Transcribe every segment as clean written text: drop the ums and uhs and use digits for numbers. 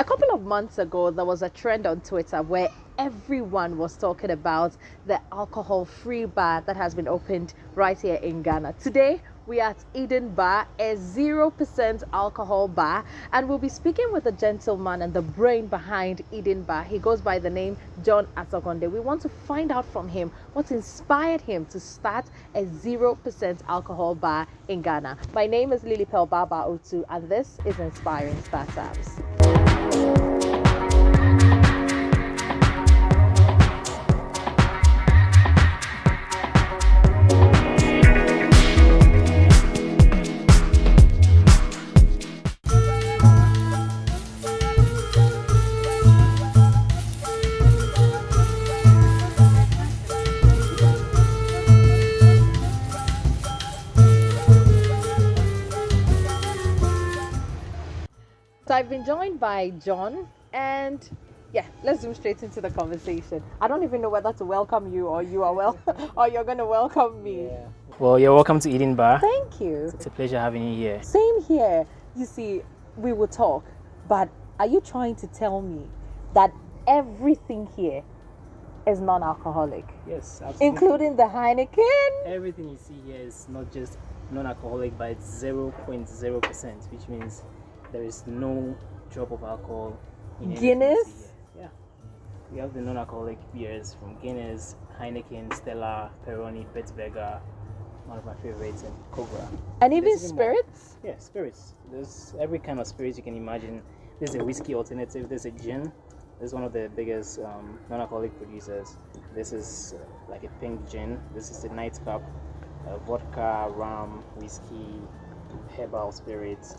A couple of months ago, there was a trend on Twitter where everyone was talking about the alcohol-free bar that has been opened right here in Ghana. Today, we are at Eden Bar, a 0% alcohol bar, and we'll be speaking with the gentleman and the brain behind Eden Bar. He goes by the name John Asokonde. We want to find out from him what inspired him to start a 0% alcohol bar in Ghana. My name is Lily Baba Otu, and this is Inspiring Startups. So I've been joined by John, and yeah, let's zoom straight into the conversation. I don't even know whether to welcome you or you are or you're going to welcome me. Yeah. Well, you're welcome to Eden Bar. Thank you. It's a pleasure having you here. Same here. You see, we will talk, but are you trying to tell me that everything here is non-alcoholic? Yes, absolutely. Including the Heineken? Everything you see here is not just non-alcoholic, but it's 0.0%, which means there is no drop of alcohol in Guinness? Yeah. We have the non-alcoholic beers from Guinness, Heineken, Stella, Peroni, Bettsberger, one of my favorites, and Cobra. And even spirits? Yeah, spirits. There's every kind of spirits you can imagine. There's a whiskey alternative, there's a gin. This is one of the biggest non-alcoholic producers. This is like a pink gin. This is a nightcap, vodka, rum, whiskey, herbal spirits.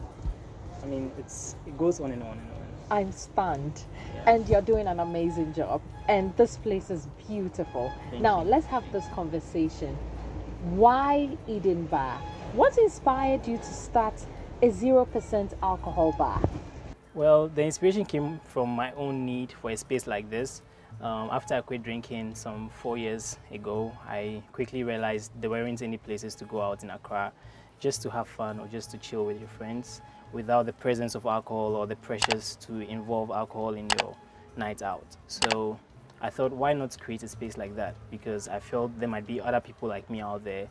I mean, it goes on and on and on. I'm stunned. Yeah. And you're doing an amazing job. And this place is beautiful. Now, let's have this conversation. Why Eden Bar? What inspired you to start a 0% alcohol bar? Well, the inspiration came from my own need for a space like this. After I quit drinking some 4 years ago, I quickly realized there weren't any places to go out in Accra just to have fun or just to chill with your friends without the presence of alcohol or the pressures to involve alcohol in your night out. So I thought, why not create a space like that? Because I felt there might be other people like me out there.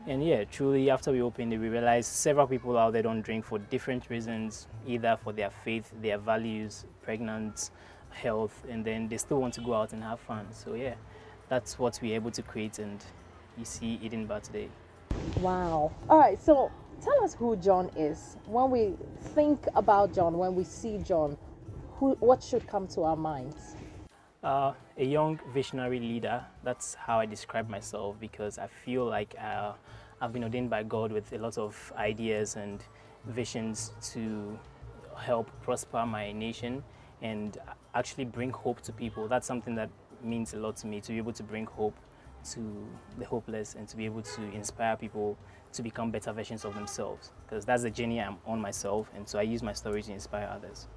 And yeah, truly, after we opened it, we realized several people out there don't drink for different reasons, either for their faith, their values, pregnant, health, and then they still want to go out and have fun. So yeah, that's what we're able to create, and you see Eden Bar today. Wow. All right, so tell us who John is. When we think about John, when we see John, what should come to our minds? A young visionary leader. That's how I describe myself, because I feel like I've been ordained by God with a lot of ideas and visions to help prosper my nation and actually bring hope to people. That's something that means a lot to me, to be able to bring hope to the hopeless and to be able to inspire people to become better versions of themselves, because that's the journey I'm on myself, and so I use my story to inspire others.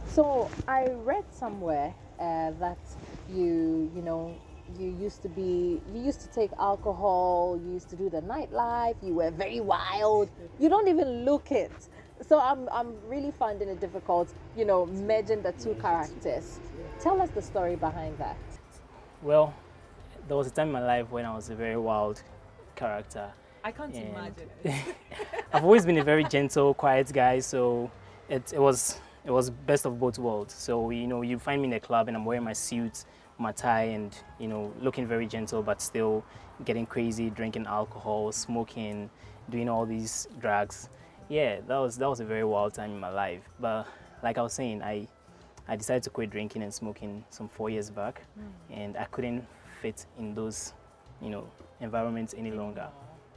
So I read somewhere that you used to take alcohol, you used to do the nightlife, you were very wild, you don't even look it. So I'm really finding it difficult, merging the two characters. Tell us the story behind that. Well, there was a time in my life when I was a very wild character. I can't imagine. I've always been a very gentle, quiet guy, so it was best of both worlds. So you find me in a club and I'm wearing my suit, my tie, and looking very gentle, but still getting crazy, drinking alcohol, smoking, doing all these drugs. Yeah, that was a very wild time in my life. But like I was saying, I decided to quit drinking and smoking some 4 years back, and I couldn't fit in those environments any longer.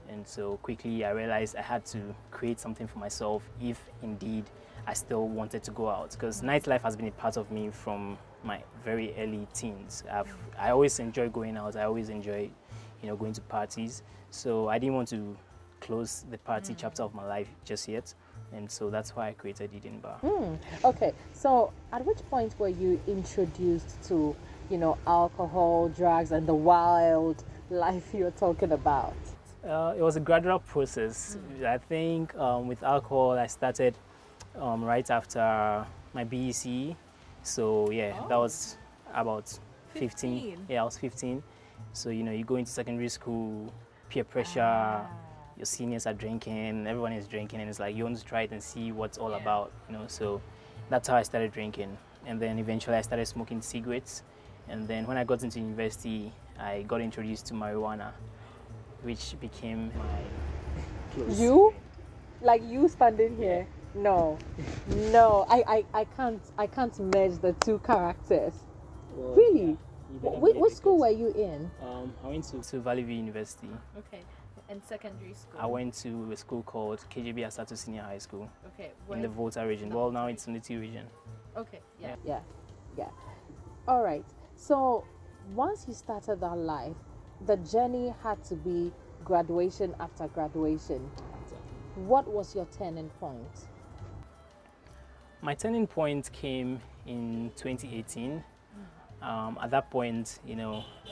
And so quickly I realized I had to create something for myself if indeed I still wanted to go out, because nightlife has been a part of me from my very early teens. I always enjoy going out. I always enjoy going to parties. So I didn't want to close the party chapter of my life just yet. And so that's why I created Eden Bar. Okay, so at which point were you introduced to alcohol, drugs, and the wild life you're talking about? It was a gradual process. I think with alcohol, I started right after my BEC, So yeah, that Oh. was about 15. 15. Yeah, I was 15. So you go into secondary school, peer pressure, Ah. your seniors are drinking, everyone is drinking, and it's like you want to try it and see what's all Yeah. about. So that's how I started drinking, and then eventually I started smoking cigarettes, and then when I got into university, I got introduced to marijuana, which became my close You? friend. Like you standing here? No. No. I can't merge the two characters. Well, Really? you better What, believe what it, school 'cause, were you in? I went to Valley View University. Okay. In secondary school. I went to a school called KJB Asatu Senior High School Okay. in the Volta region. No. Well, now it's in the T region. Okay. Yeah. Yeah. Yeah. All right. So once you started that life, the journey had to be graduation after graduation. What was your turning point? My turning point came in 2018. At that point,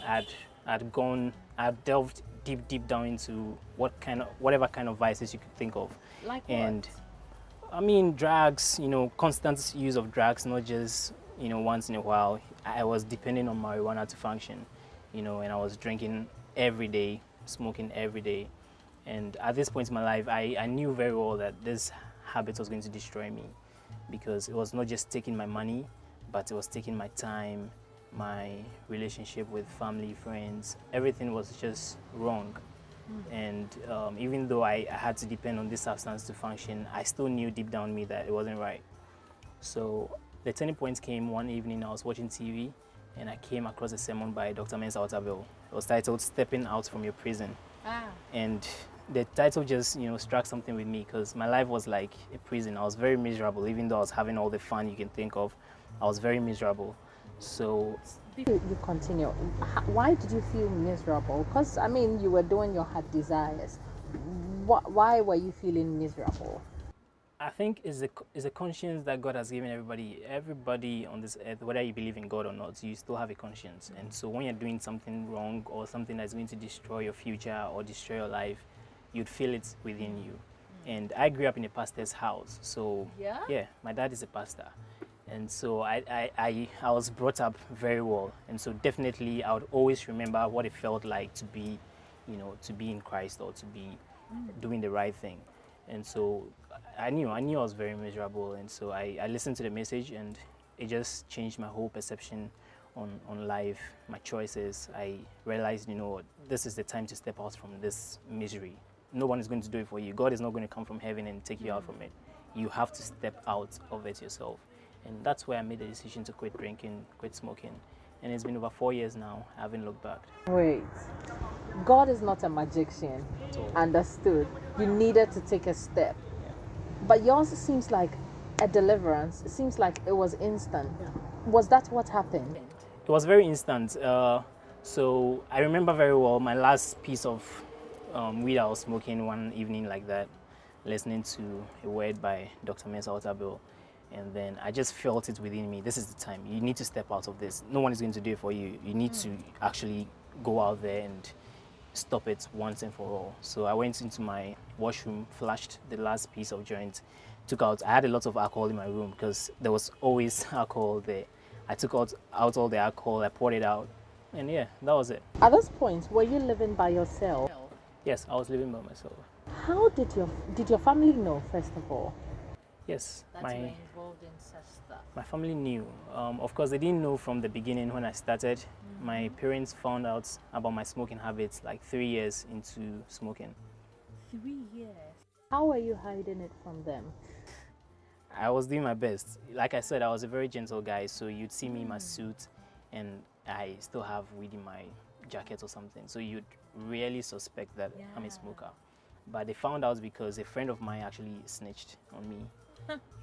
I'd delved deep down into whatever kind of vices you could think of. Like And I mean, drugs, constant use of drugs, not just, once in a while. I was depending on marijuana to function, and I was drinking every day, smoking every day. And at this point in my life, I knew very well that this habit was going to destroy me because it was not just taking my money, but it was taking my time, my relationship with family, friends. Everything was just wrong. And even though I had to depend on this substance to function, I still knew deep down me that it wasn't right. So the turning point came one evening. I was watching TV and I came across a sermon by Dr. Mensa Otabil. It was titled "Stepping Out from Your Prison." And the title just struck something with me because my life was like a prison. I was very miserable. Even though I was having all the fun you can think of, I was very miserable. So you continue, why did you feel miserable? Because I mean, you were doing your heart desires. Why were you feeling miserable? I think it's a conscience that God has given everybody. Everybody on this earth, whether you believe in God or not, you still have a conscience. And so when you're doing something wrong or something that's going to destroy your future or destroy your life, you'd feel it within you. And I grew up in a pastor's house. So yeah, my dad is a pastor. And so I was brought up very well. And so definitely I would always remember what it felt like to be, to be in Christ or to be doing the right thing. And so I knew I was very miserable. And so I listened to the message and it just changed my whole perception on life, my choices. I realized, this is the time to step out from this misery. No one is going to do it for you. God is not going to come from heaven and take you out from it. You have to step out of it yourself. And that's where I made the decision to quit drinking, quit smoking. And it's been over 4 years now. I haven't looked back. Wait, God is not a magician. Understood. You needed to take a step. Yeah. But yours seems like a deliverance. It seems like it was instant. Was that what happened? It was very instant. So I remember very well my last piece of weed I was smoking one evening like that, listening to a word by Dr. Mensa Otabil. And then I just felt it within me. This is the time. You need to step out of this. No one is going to do it for you. You need to actually go out there and stop it once and for all. So I went into my washroom, flashed the last piece of joint, took out. I had a lot of alcohol in my room because there was always alcohol there. I took out all the alcohol, I poured it out, and yeah, that was it. At this point, were you living by yourself? Yes, I was living by myself. How did your family know, first of all? Yes, That you were involved in such stuff. my family knew. Of course, they didn't know from the beginning when I started. My parents found out about my smoking habits like 3 years into smoking. 3 years. How were you hiding it from them? I was doing my best. Like I said, I was a very gentle guy, so you'd see me in my suit and I still have weed in my jacket or something. So you'd really suspect that I'm a smoker. But they found out because a friend of mine actually snitched on me.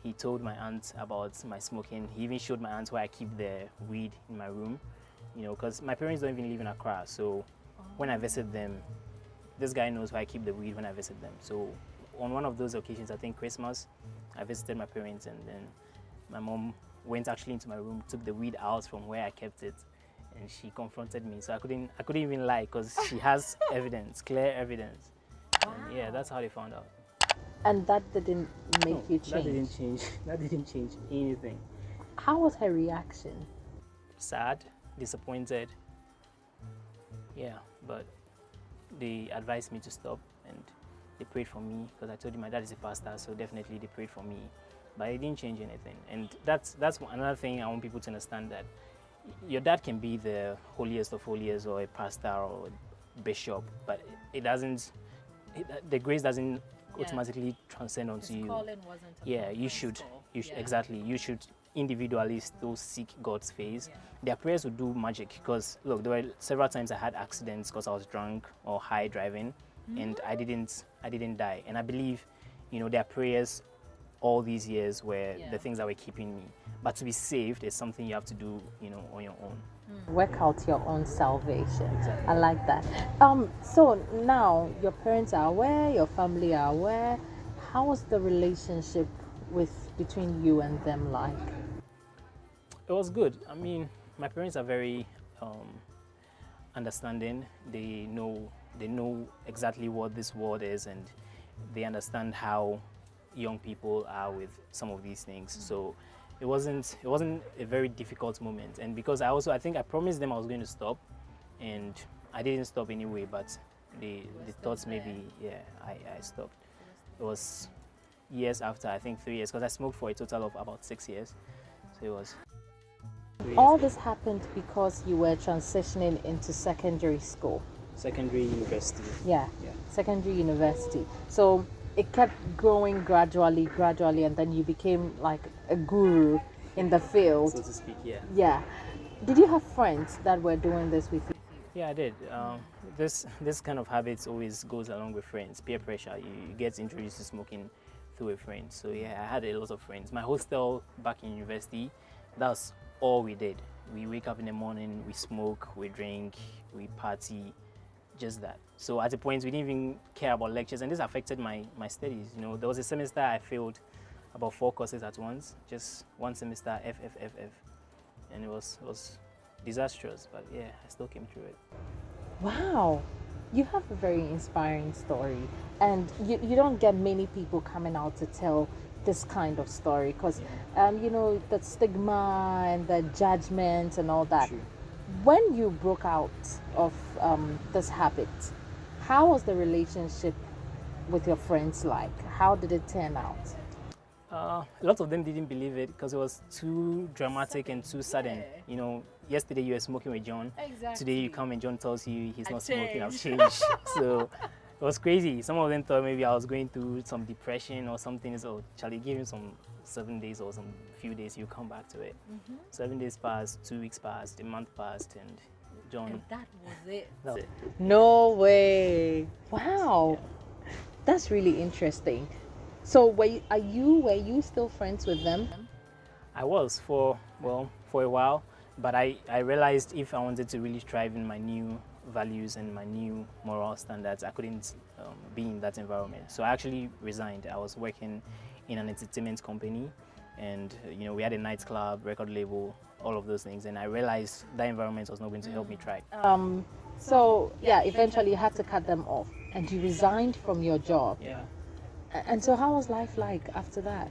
He told my aunt about my smoking. He even showed my aunt where I keep the weed in my room, because my parents don't even live in Accra. So when I visit them, this guy knows where I keep the weed when I visit them. So on one of those occasions, I think Christmas, I visited my parents and then my mom went actually into my room, took the weed out from where I kept it, and she confronted me. So I couldn't even lie because she has evidence, clear evidence. Wow. And yeah, that's how they found out. And that didn't make you change? That didn't change. That didn't change anything. How was her reaction? Sad, disappointed. Yeah, but they advised me to stop and they prayed for me because I told you my dad is a pastor, so definitely they prayed for me. But it didn't change anything. And that's another thing I want people to understand, that your dad can be the holiest of holiest or a pastor or a bishop, but it doesn't, the grace doesn't automatically transcend onto His you. calling wasn't a Yeah, you conference should, call. exactly, you should individually still seek God's face. Yeah. Their prayers will do magic because look, there were several times I had accidents because I was drunk or high driving, and I didn't die. And I believe, their prayers all these years were the things that were keeping me. But to be saved is something you have to do, on your own. Work out your own salvation. Exactly. I like that. So now your parents are aware, your family are aware. How was the relationship between you and them like? It was good. I mean, my parents are very understanding. They know exactly what this world is, and they understand how young people are with some of these things. So it wasn't a very difficult moment. And because I think I promised them I was going to stop, and I didn't stop anyway, but they thought maybe I stopped. It was years after, I think 3 years, because I smoked for a total of about 6 years. So it was 3 years. All this happened because you were transitioning into secondary school. Secondary university. Yeah. Secondary university. So it kept growing gradually, and then you became like a guru in the field. So to speak, yeah. Yeah. Did you have friends that were doing this with you? Yeah, I did. This kind of habits always goes along with friends. Peer pressure. You get introduced to smoking through a friend. So yeah, I had a lot of friends. My hostel back in university, that's all we did. We wake up in the morning, we smoke, we drink, we party, just that. So at a point, we didn't even care about lectures, and this affected my studies. There was a semester I failed about 4 courses at once, just one semester, F, and it was disastrous. But yeah, I still came through it. Wow. You have a very inspiring story, and you don't get many people coming out to tell this kind of story because, the stigma and the judgment and all that. True. When you broke out of this habit, how was the relationship with your friends like? How did it turn out? A lot of them didn't believe it because it was too dramatic and too sudden. Yesterday you were smoking with John. Exactly. Today you come and John tells you he's not smoking. I've changed. So it was crazy. Some of them thought maybe I was going through some depression or something. So Charlie, give him some 7 days or some few days, you come back to it. 7 days passed, 2 weeks passed, a month passed, and John. And that was it. That's it. No way. Wow. That's really interesting. So were you still friends with them? I was for a while, but I realized if I wanted to really thrive in my new values and my new moral standards, I couldn't be in that environment. So I actually resigned. I was working in an entertainment company, and we had a nightclub, record label, all of those things, and I realized that environment was not going to help me thrive. So yeah, eventually you had to cut them off, and you resigned from your job. Yeah. And so how was life like after that?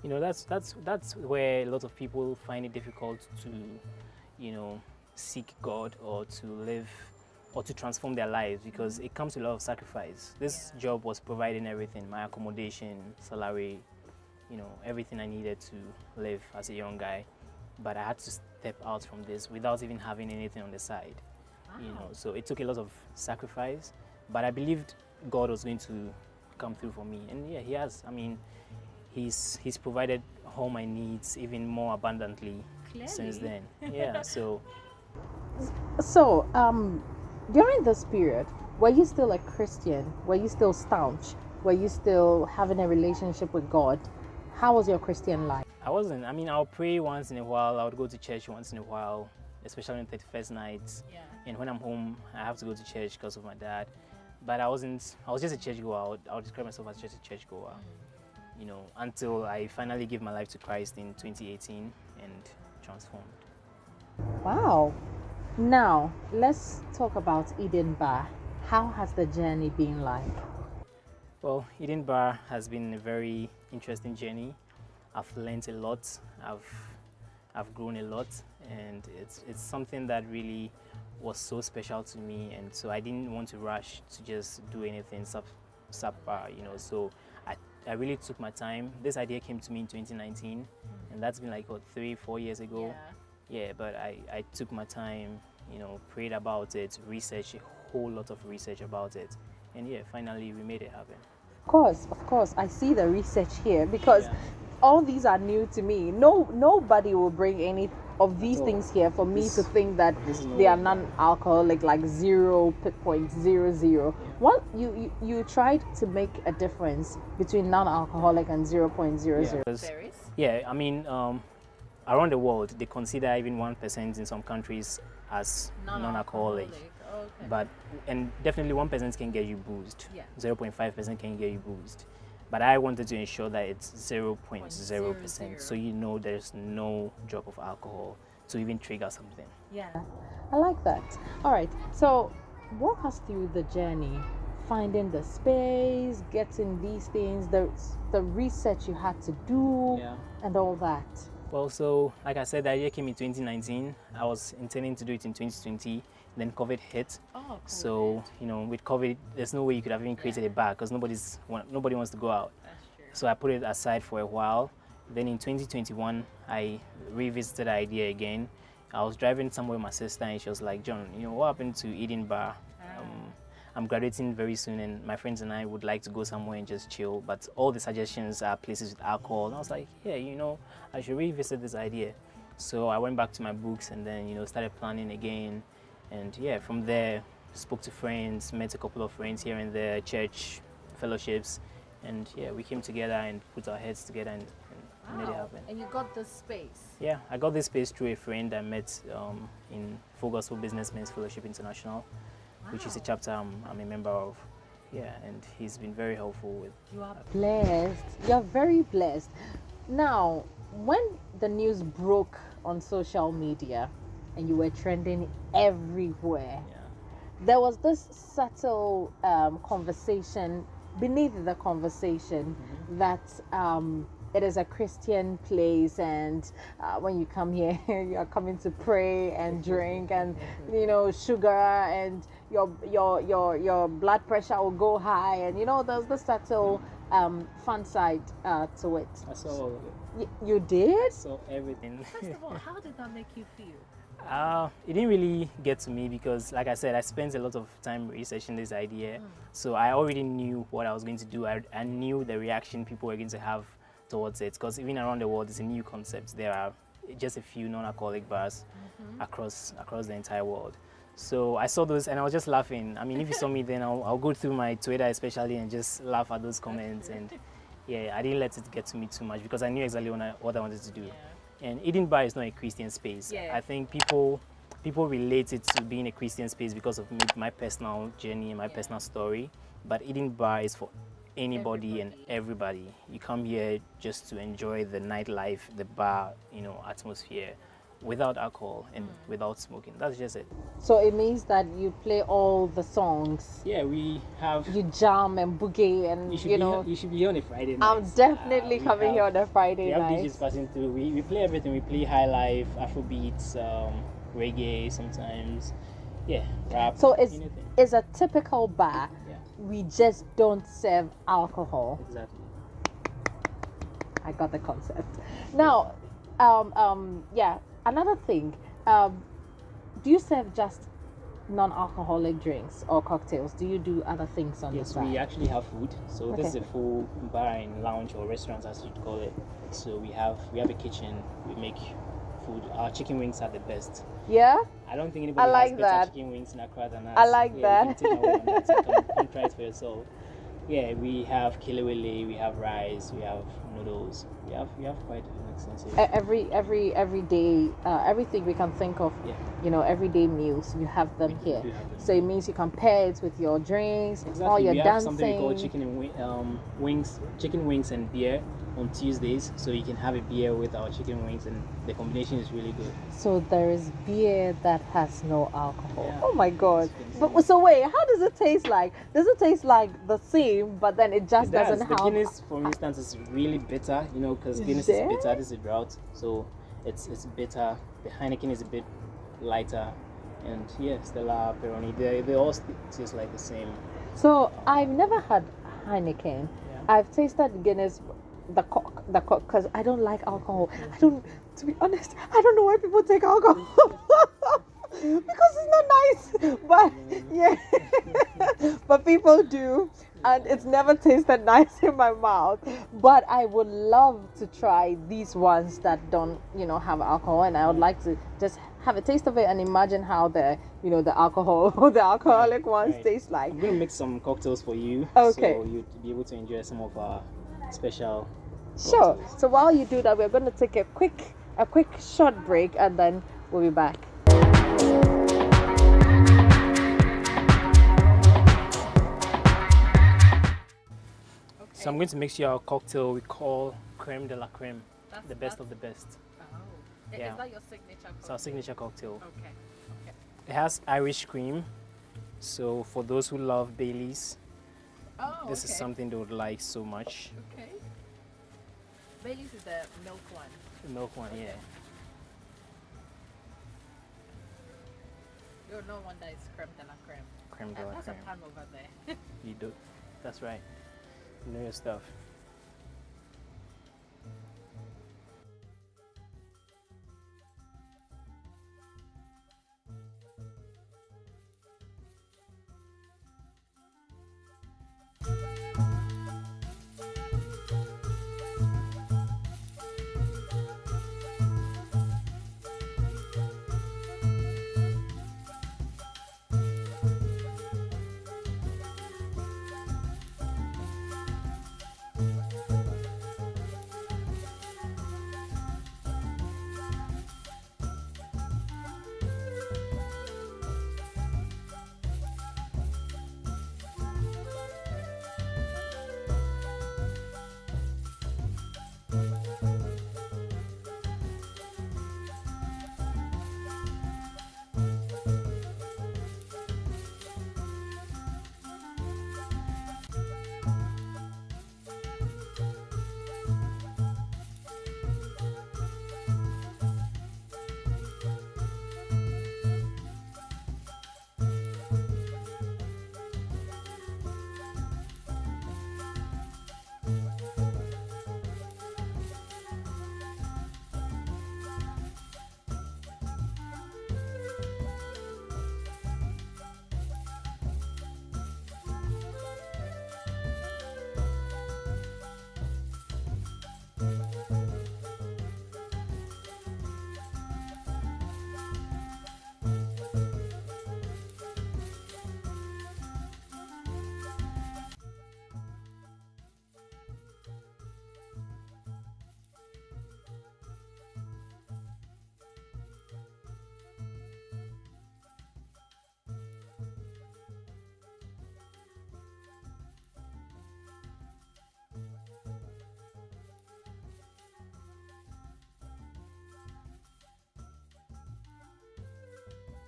That's where a lot of people find it difficult to, seek God or to live or to transform their lives, because it comes with a lot of sacrifice. This job was providing everything, my accommodation, salary, everything I needed to live as a young guy. But I had to step out from this without even having anything on the side. So it took a lot of sacrifice, but I believed God was going to come through for me, and yeah, he has. I mean, he's provided all my needs even more abundantly since then. Yeah. So During this period, were you still a Christian? Were you still staunch? Were you still having a relationship with God? How was your Christian life? I wasn't. I mean, I'll pray once in a while. I would go to church once in a while, especially on 31st nights. Yeah. And when I'm home, I have to go to church because of my dad. But I wasn't. I was just a churchgoer. I would describe myself as just a churchgoer. Until I finally gave my life to Christ in 2018 and transformed. Wow. Now, let's talk about Eden Bar. How has the journey been like? Well, Eden Bar has been a very interesting journey. I've learned a lot. I've I've grown a lot, and it's something that really was so special to me, and so I didn't want to rush to just do anything subpar, So I really took my time. This idea came to me in 2019, and that's been like 3-4 years ago. Yeah, but I took my time, prayed about it, researched a whole lot of research about it, and yeah, finally we made it happen. Of course, I see the research here because Yeah. all these are new to me. Nobody will bring any of these At all. things here for me This- to think that this is they are no- non-alcoholic, like 0.00. What you tried to make a difference between non-alcoholic and 0.00. Yeah, I mean, around the world, they consider even 1% in some countries as non-alcoholic. But and definitely 1% can get you boozed. 0.5% can get you boozed. But I wanted to ensure that it's 0.0%, so there's no drop of alcohol to even trigger something. Yeah, I like that. All right, so walk us through the journey, finding the space, getting these things, the research you had to do, and all that. Well, so like I said, the idea came in 2019. I was intending to do it in 2020. Then COVID hit. So with COVID, there's no way you could have even created a bar because nobody wants to go out. That's true. So I put it aside for a while. Then in 2021, I revisited the idea again. I was driving somewhere with my sister, and she was like, "John, what happened to Eden Bar? I'm graduating very soon, and my friends and I would like to go somewhere and just chill. But all the suggestions are places with alcohol." And I was like, "Yeah, I should revisit this idea." So I went back to my books and then started planning again. And yeah, from there, spoke to friends, met a couple of friends here and there, church fellowships, and yeah, we came together and put our heads together and made it happen. And you got this space. Yeah, I got this space through a friend I met in Full Gospel Businessmen's Fellowship International, which is a chapter I'm a member of. Yeah, and he's been very helpful with. You are blessed. You're very blessed. Now, when the news broke on social media and you were trending everywhere, there was this subtle conversation beneath the conversation that it is a Christian place, and when you come here, you are coming to pray and drink, and sugar, and your blood pressure will go high, and there's the subtle fun side to it. I saw all of it. You did? I saw everything. First of all, how did that make you feel? It didn't really get to me because, like I said, I spent a lot of time researching this idea. So I already knew what I was going to do. I knew the reaction people were going to have towards it, because even around the world, it's a new concept. There are just a few non-alcoholic bars across the entire world. So I saw those and I was just laughing. I mean, if you saw me then, I'll go through my Twitter especially and just laugh at those comments. And yeah, I didn't let it get to me too much because I knew exactly what I wanted to do. And Eden Bar is not a Christian space. I think people relate it to being a Christian space because of my personal journey and my personal story. But Eden Bar is for anybody and everybody. You come here just to enjoy the nightlife, the bar, atmosphere, without alcohol and without smoking. That's just it. So it means that you play all the songs. Yeah, we have. You jam and boogie, and you should be here on a Friday night. I'm definitely coming here on a Friday night. night. We have DJs passing through. We play everything. We play high life, Afrobeats, reggae sometimes. Yeah, rap. So it's a typical bar. Yeah. We just don't serve alcohol. Exactly. I got the concept. Now, yeah. Another thing, do you serve just non-alcoholic drinks or cocktails? Do you do other things on the side? Yes, we actually have food. So this is a full bar and lounge, or restaurant as you'd call it. So we have a kitchen. We make food. Our chicken wings are the best. Yeah? I don't think anybody has better chicken wings in Accra than us. I like that. You can take away on that. So come try it for yourself. Yeah, we have kilewele, we have rice, we have noodles. We have quite an extensive. Every day, everything we can think of. Yeah. Everyday meals, you have them here. Have them. So it means you can pair it with your drinks, exactly. All your we have dancing. Something we call chicken wings and beer on Tuesdays. So you can have a beer with our chicken wings, and the combination is really good. So there is beer that has no alcohol. Yeah. Oh my God! But so wait, how does it taste like? Does it taste like the same, but then it just doesn't have? The Guinness, for instance, is really bitter. Because Guinness is bitter. This is a drought, so it's bitter. The Heineken is a bit lighter, and yeah, Stella, Peroni, they all taste like the same. So I've never had Heineken. Yeah. I've tasted Guinness, the cock, because I don't like alcohol. I don't, to be honest, I don't know why people take alcohol. Because it's not nice. But yeah, but people do, and it's never tasted nice in my mouth. But I would love to try these ones that don't, have alcohol, and I would like to just have a taste of it and imagine how the alcohol, the alcoholic ones Right. taste like. I'm gonna make some cocktails for you, Okay. so you'd be able to enjoy some of our special. Sure. cocktails. So while you do that, we're going to take a quick short break, and then we'll be back. So I'm going to mix you our cocktail we call creme de la creme, the best of the best. Oh. Yeah. Is that your signature? It's our signature cocktail. Okay. It has Irish cream, so for those who love Baileys, Oh, this is something they would like so much. Okay. Baileys is the milk one. The milk one, yeah. You're no one that is creme de la creme. Creme de la That's creme. a pan over there. You do. That's right. You know your stuff.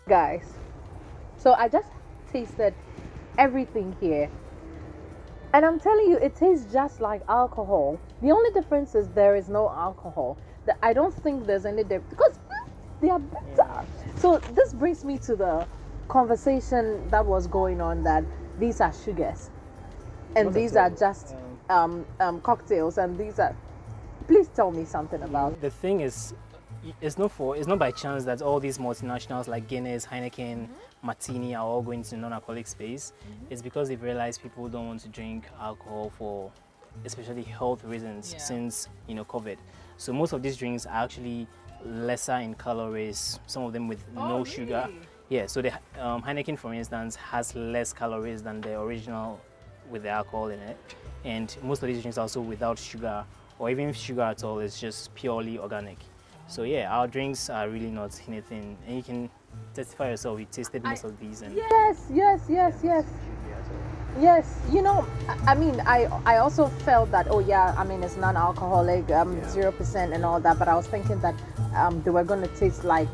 Guys, so I just tasted everything here, and I'm telling you, it tastes just like alcohol. The only difference is there is no alcohol. I don't think there's any difference because they are bitter. So this brings me to the conversation that was going on, that these are sugars and Not these at are all. just cocktails, and these are. Please tell me something about. The thing is, it's not by chance that all these multinationals like Guinness, Heineken, Martini are all going to non-alcoholic space. It's because they've realized people don't want to drink alcohol for especially health reasons since COVID. So most of these drinks are actually lesser in calories, some of them with no sugar. Really? Yeah, so the Heineken, for instance, has less calories than the original with the alcohol in it. And most of these drinks are also without sugar, or even sugar at all. It's just purely organic. So yeah, our drinks are really not anything. And you can testify yourself, you tasted most of these. And Yes. Yes, I mean, I also felt that, oh yeah, I mean, it's non-alcoholic, 0% and all that, but I was thinking that they were going to taste like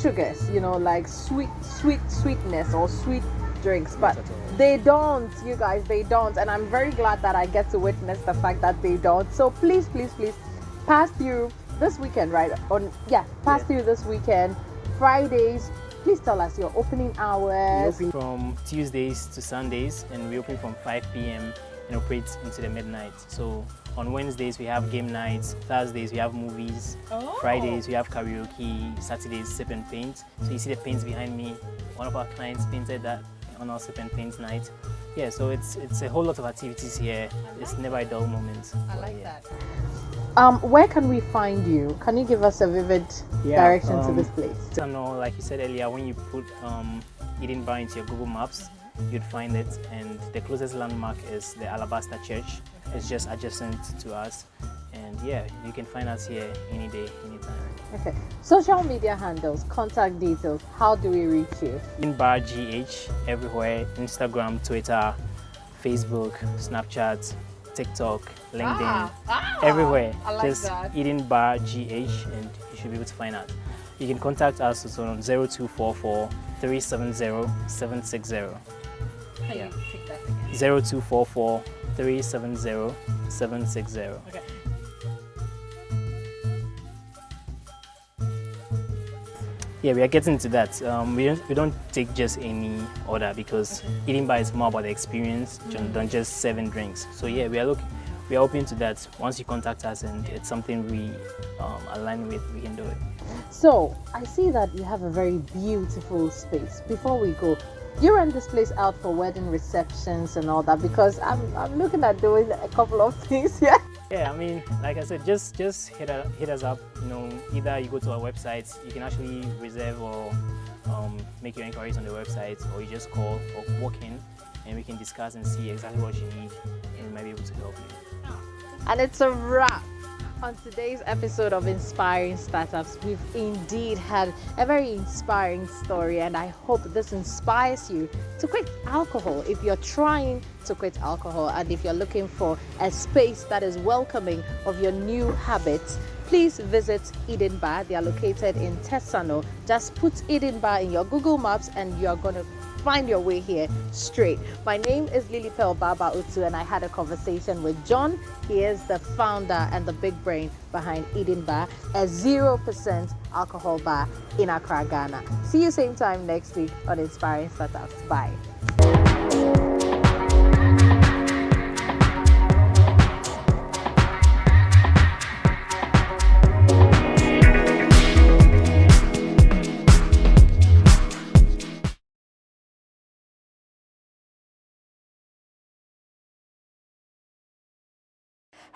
sugars, like sweetness or sweet drinks, but Not at all. they don't, you guys, they don't, and I'm very glad that I get to witness the fact that they don't. So please, pass through this weekend, right? Pass through this weekend. Fridays, please tell us your opening We hours. open from Tuesdays to Sundays, and we open from 5 p.m. and operate into the midnight. So on Wednesdays we have game nights, Thursdays we have movies, Fridays we have karaoke, Saturdays sip and paint. So you see the paints behind me. One of our clients painted that on our sip and paint night. Yeah, so it's a whole lot of activities here. It's never a dull moment. I like that. Where can we find you? Can you give us a vivid direction to this place? I know, like you said earlier, when you put Eden Bar into your Google Maps, you'd find it, and the closest landmark is the Alabaster Church. It's just adjacent to us, and yeah, you can find us here any day, anytime. Okay. Social media handles, contact details. How do we reach you? Eden Bar GH everywhere: Instagram, Twitter, Facebook, Snapchat, TikTok, LinkedIn, everywhere. I like Just that. Eden Bar GH, and you should be able to find us. You can contact us also on 0244 370 760. Yeah. Take that again. 0244 370 760. Okay. Yeah, we are getting to that. We don't take just any order, because eating bar is more about the experience than just serving drinks. So yeah, we are open to that. Once you contact us and it's something we align with, we can do it. So I see that you have a very beautiful space. Before we go, you rent this place out for wedding receptions and all that? Because I'm looking at doing a couple of things here. Yeah, I mean, like I said, just hit us up. You know, either you go to our website, you can actually reserve or make your inquiries on the website, or you just call or walk in, and we can discuss and see exactly what you need, and we might be able to help you. And it's a wrap on today's episode of Inspiring Startups. We've indeed had a very inspiring story, and I hope this inspires you to quit alcohol if you're trying to quit alcohol, and if you're looking for a space that is welcoming of your new habits. Please visit Eden Bar. They are located in Tesano. Just put Eden Bar in your Google Maps and you're going to find your way here straight. My name is Lily Pearl Baba Utu, and I had a conversation with John. He is the founder and the big brain behind Eden Bar, a 0% alcohol bar in Accra, Ghana. See you same time next week on Inspiring Startups. Bye.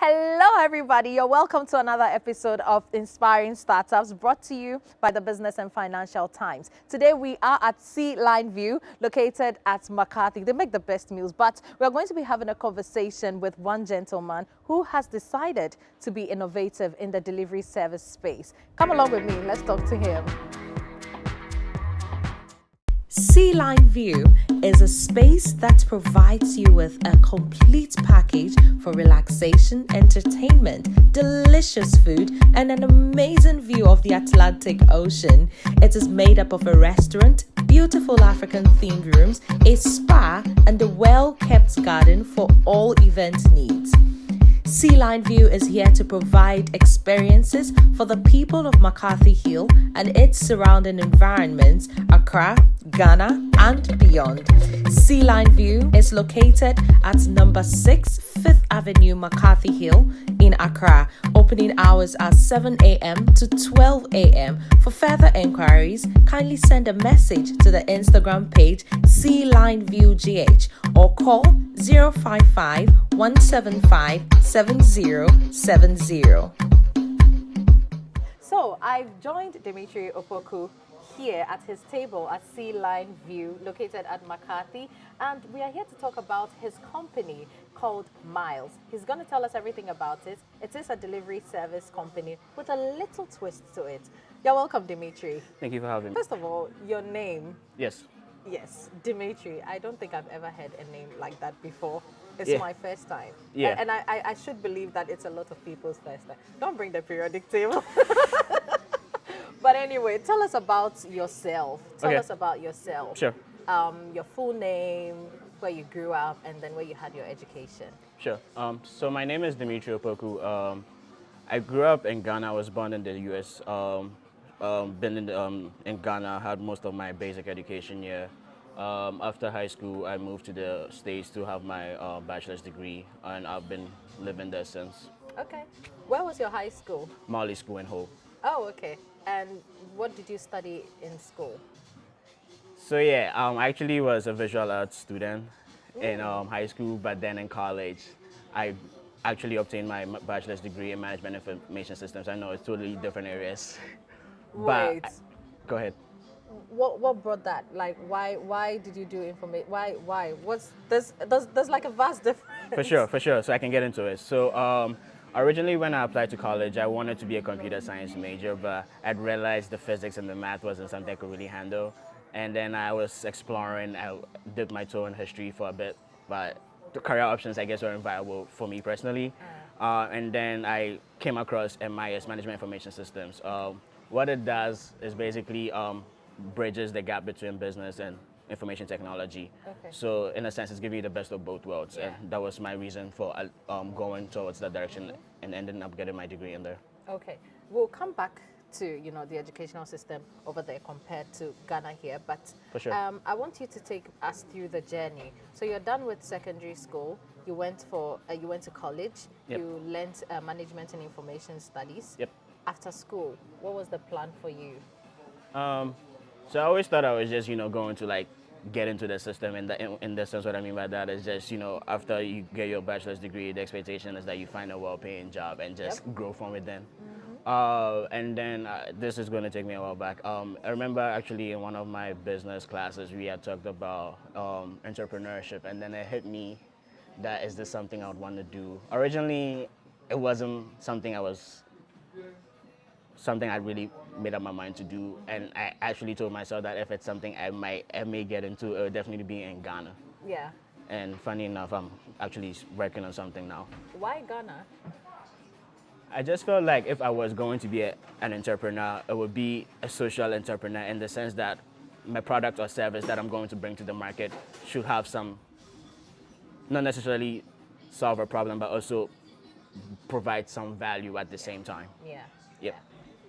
Hello, everybody. You're welcome to another episode of Inspiring Startups, brought to you by the Business and Financial Times. Today, we are at Sea Line View, located at McCarthy. They make the best meals, but we're going to be having a conversation with one gentleman who has decided to be innovative in the delivery service space. Come along with me. Let's talk to him. Sea Line View is a space that provides you with a complete package for relaxation, entertainment, delicious food, and an amazing view of the Atlantic Ocean. It is made up of a restaurant, beautiful African themed rooms, a spa, and a well-kept garden for all event needs. Sea Line View is here to provide experiences for the people of McCarthy Hill and its surrounding environments, Accra, Ghana, and beyond. Sea Line View is located at number 6 5th Avenue, McCarthy Hill in Accra. Opening hours are 7 a.m. to 12 a.m. For further enquiries, kindly send a message to the Instagram page Sea Line View GH or call 055 175 7070. So I've joined Dimitri Opoku here at his table at Sea Line View, located at McCarthy, and we are here to talk about his company called Miles. He's going to tell us everything about it. It is a delivery service company with a little twist to it. You're welcome, Dimitri. Thank you for having me. First of all, your name. Yes. Yes, Dimitri. I don't think I've ever heard a name like that before. It's Yeah. my first time. Yeah. And I should believe that it's a lot of people's first time. Don't bring the periodic table. But anyway, tell us about yourself. Tell Okay. us about yourself. Sure. Your full name, where you grew up, and then where you had your education. Sure. So my name is Dimitri Opoku. I grew up in Ghana. I was born in the U.S. Been in Ghana. Had most of my basic education here. After high school, I moved to the States to have my bachelor's degree, and I've been living there since. Okay. Where was your high school? Marley School in Hull. Oh, okay. And what did you study in school? So yeah, I actually was a visual arts student in high school, but then in college, I actually obtained my bachelor's degree in management information systems. I know it's totally different areas, but Wait. go ahead. What brought that? Like, why did you do information? Why? What's there's like a vast difference. For sure. So I can get into it. So originally when I applied to college, I wanted to be a computer science major, but I'd realized the physics and the math wasn't something I could really handle. And then I was exploring, I dipped my toe in history for a bit, but the career options I guess weren't viable for me personally. And then I came across MIS, Management Information Systems. What it does is basically bridges the gap between business and information technology. Okay. So in a sense, it's giving you the best of both worlds. Yeah. And that was my reason for going towards that direction and ending up getting my degree in there. Okay, we'll come back to the educational system over there compared to Ghana here, but For sure. I want you to take us through the journey. So you're done with secondary school. You went to college. Yep. You learned management and information studies. Yep. After school, what was the plan for you? So I always thought I was just, going to like get into the system. And in the sense, what I mean by that is just, after you get your bachelor's degree, the expectation is that you find a well-paying job and just grow from it then. And then this is going to take me a while back. I remember actually in one of my business classes, we had talked about entrepreneurship, and then it hit me that is this something I would want to do. Originally, it wasn't something I really made up my mind to do, and I actually told myself that if it's something I may get into, it would definitely be in Ghana. Yeah. And funny enough, I'm actually working on something now. Why Ghana? I just felt like if I was going to be an entrepreneur, it would be a social entrepreneur in the sense that my product or service that I'm going to bring to the market should have some, not necessarily solve a problem, but also provide some value at the same time. Yeah. Yep. Yeah.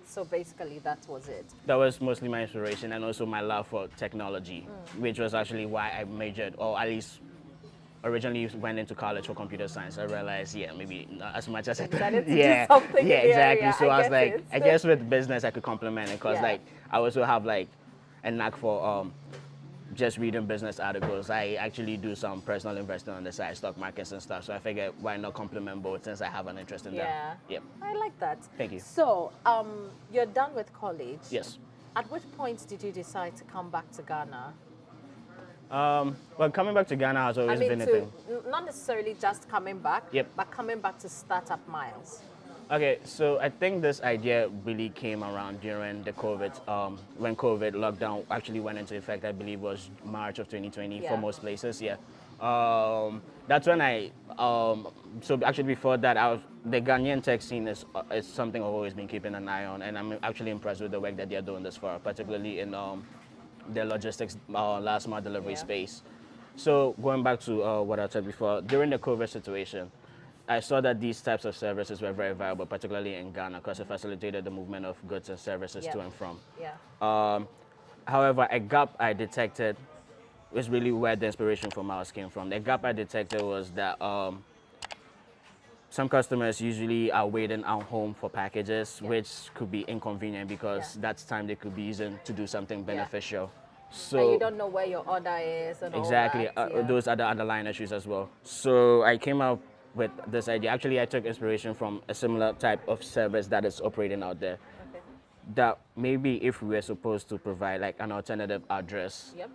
So basically, that was it. That was mostly my inspiration, and also my love for technology, which was actually why I majored, or at least originally went into college for computer science. I realized, maybe not as much as I thought. Decided to do something in the exactly. area. So I was get like, it. I guess with business I could complement it, because Yeah. like I also have like a knack for just reading business articles. I actually do some personal investing on the side, stock markets and stuff. So I figured why not complement both since I have an interest in Yeah. them. Yep. I like that. Thank you. So, you're done with college. Yes. At which point did you decide to come back to Ghana? Well, coming back to Ghana has always been a thing. Not necessarily just coming back, Yep. but coming back to start up Miles. Okay, so I think this idea really came around during the COVID, when COVID lockdown actually went into effect. I believe was March of 2020 Yeah. for most places. Yeah, that's when so actually before that, the Ghanaian tech scene is something I've always been keeping an eye on, and I'm actually impressed with the work that they're doing this for, particularly in the logistics last mile delivery Yeah. space. So going back to what I said before, during the COVID situation, I saw that these types of services were very viable, particularly in Ghana, because it facilitated the movement of goods and services Yeah. to and from. Yeah. However, a gap I detected was really where the inspiration for Miles came from. The gap I detected was that some customers usually are waiting at home for packages, which could be inconvenient because that's time they could be using to do something beneficial. So And you don't know where your order is and exactly, all that. those are the underlying issues as well. So I came up with this idea. Actually, I took inspiration from a similar type of service that is operating out there. Okay. That maybe if we were supposed to provide like an alternative address, Yep.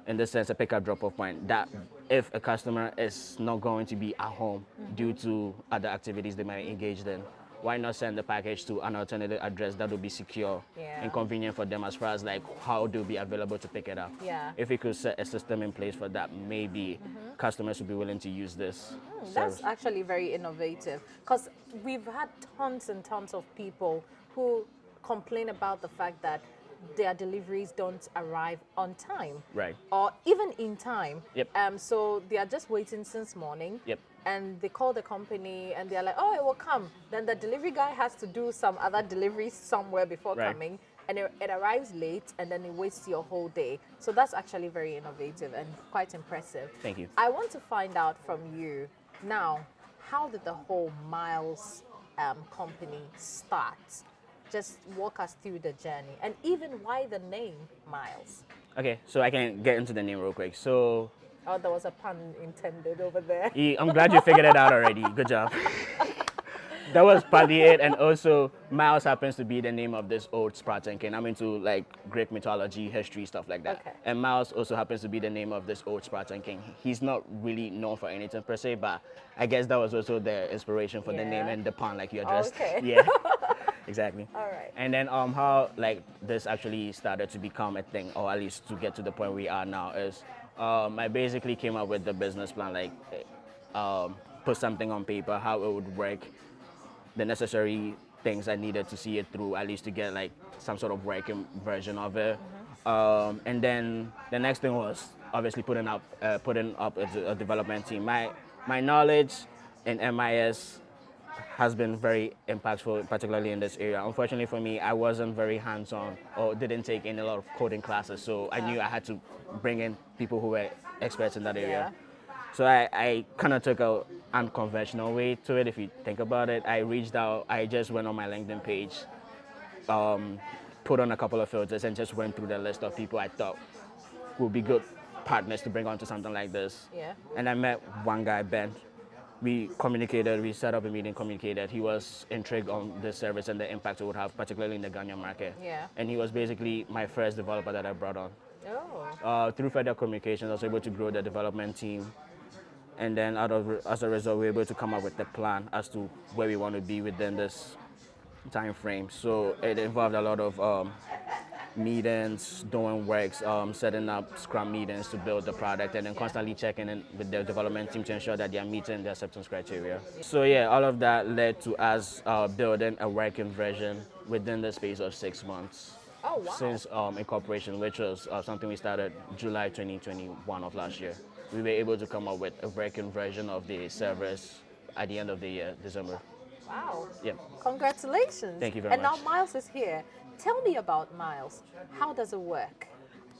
in the sense a pick-up drop-off point, that if a customer is not going to be at home due to other activities they might engage in, why not send the package to an alternative address that will be secure Yeah. and convenient for them as far as like how they'll be available to pick it up. Yeah. If we could set a system in place for that, maybe customers would be willing to use this service. That's actually very innovative, because we've had tons and tons of people who complain about the fact that their deliveries don't arrive on time. Right. Or even in time. Yep. So they are just waiting since morning. Yep. and they call the company and they're like, oh, it will come. Then the delivery guy has to do some other deliveries somewhere before Right. coming, and it arrives late, and then it wastes your whole day. So that's actually very innovative and quite impressive. Thank you. I want to find out from you now, how did the whole Miles company start? Just walk us through the journey, and even why the name Miles. Okay, so I can get into the name real quick. So Oh, there was a pun intended over there. I'm glad you figured it out already. Good job. That was partly it, and also Miles happens to be the name of this old Spartan king. I'm into like Greek mythology, history, stuff like that. Okay. And Miles also happens to be the name of this old Spartan king. He's not really known for anything per se, but I guess that was also the inspiration for the name Yeah. and the pun, like you addressed. Okay. Yeah, exactly. All right. And then how like this actually started to become a thing, or at least to get to the point we are now, is I basically came up with the business plan, like put something on paper, how it would work, the necessary things I needed to see it through, at least to get like some sort of working version of it. And then the next thing was obviously putting up a development team. My knowledge in MIS has been very impactful, particularly in this area. Unfortunately for me, I wasn't very hands-on or didn't take in a lot of coding classes, so I knew I had to bring in people who were experts in that area. So I kind of took a unconventional way to it, if you think about it. I reached out, I just went on my LinkedIn page, put on a couple of filters, and just went through the list of people I thought would be good partners to bring onto something like this. Yeah. And I met one guy, Ben. We communicated, we set up a meeting, communicated. He was intrigued on this service and the impact it would have, particularly in the Ghanaian market. Yeah. And he was basically my first developer that I brought on. Oh. Through further communications, I was able to grow the development team. And then as a result, we were able to come up with a plan as to where we want to be within this time frame. So it involved a lot of meetings, doing works, setting up Scrum meetings to build the product, and then constantly checking in with the development team to ensure that they are meeting the acceptance criteria. So yeah, all of that led to us building a working version within the space of 6 months. Oh, wow. Since incorporation, which was something we started July 2021 of last year. We were able to come up with a working version of the service at the end of the year, December. Wow. Yep. Congratulations. Thank you very and much. And now Miles is here. Tell me about Miles. How does it work?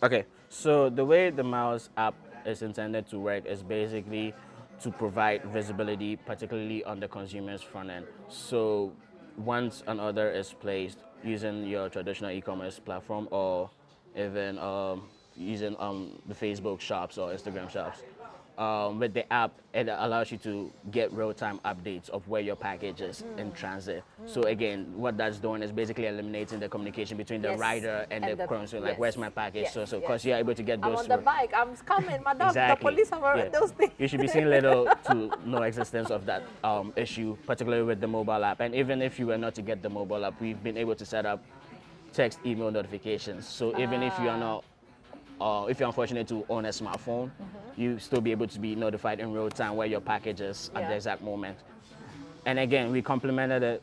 Okay, so the way the Miles app is intended to work is basically to provide visibility, particularly on the consumer's front end. So once an order is placed using your traditional e-commerce platform, or even using the Facebook shops or Instagram shops, with the app, it allows you to get real-time updates of where your package is in transit. So again, what that's doing is basically eliminating the communication between the Yes. rider and the consumer, like, yes. where's my package? Yes, So yes. because you're able to get I'm those on the through. bike. I'm coming, madam. Exactly. The police have already Yeah. those things. You should be seeing little to no existence of that issue, particularly with the mobile app. And even if you were not to get the mobile app, we've been able to set up text, email notifications. So even if you are not, if you're unfortunate to own a smartphone, you still be able to be notified in real time where your package is at the exact moment. And again, we complemented it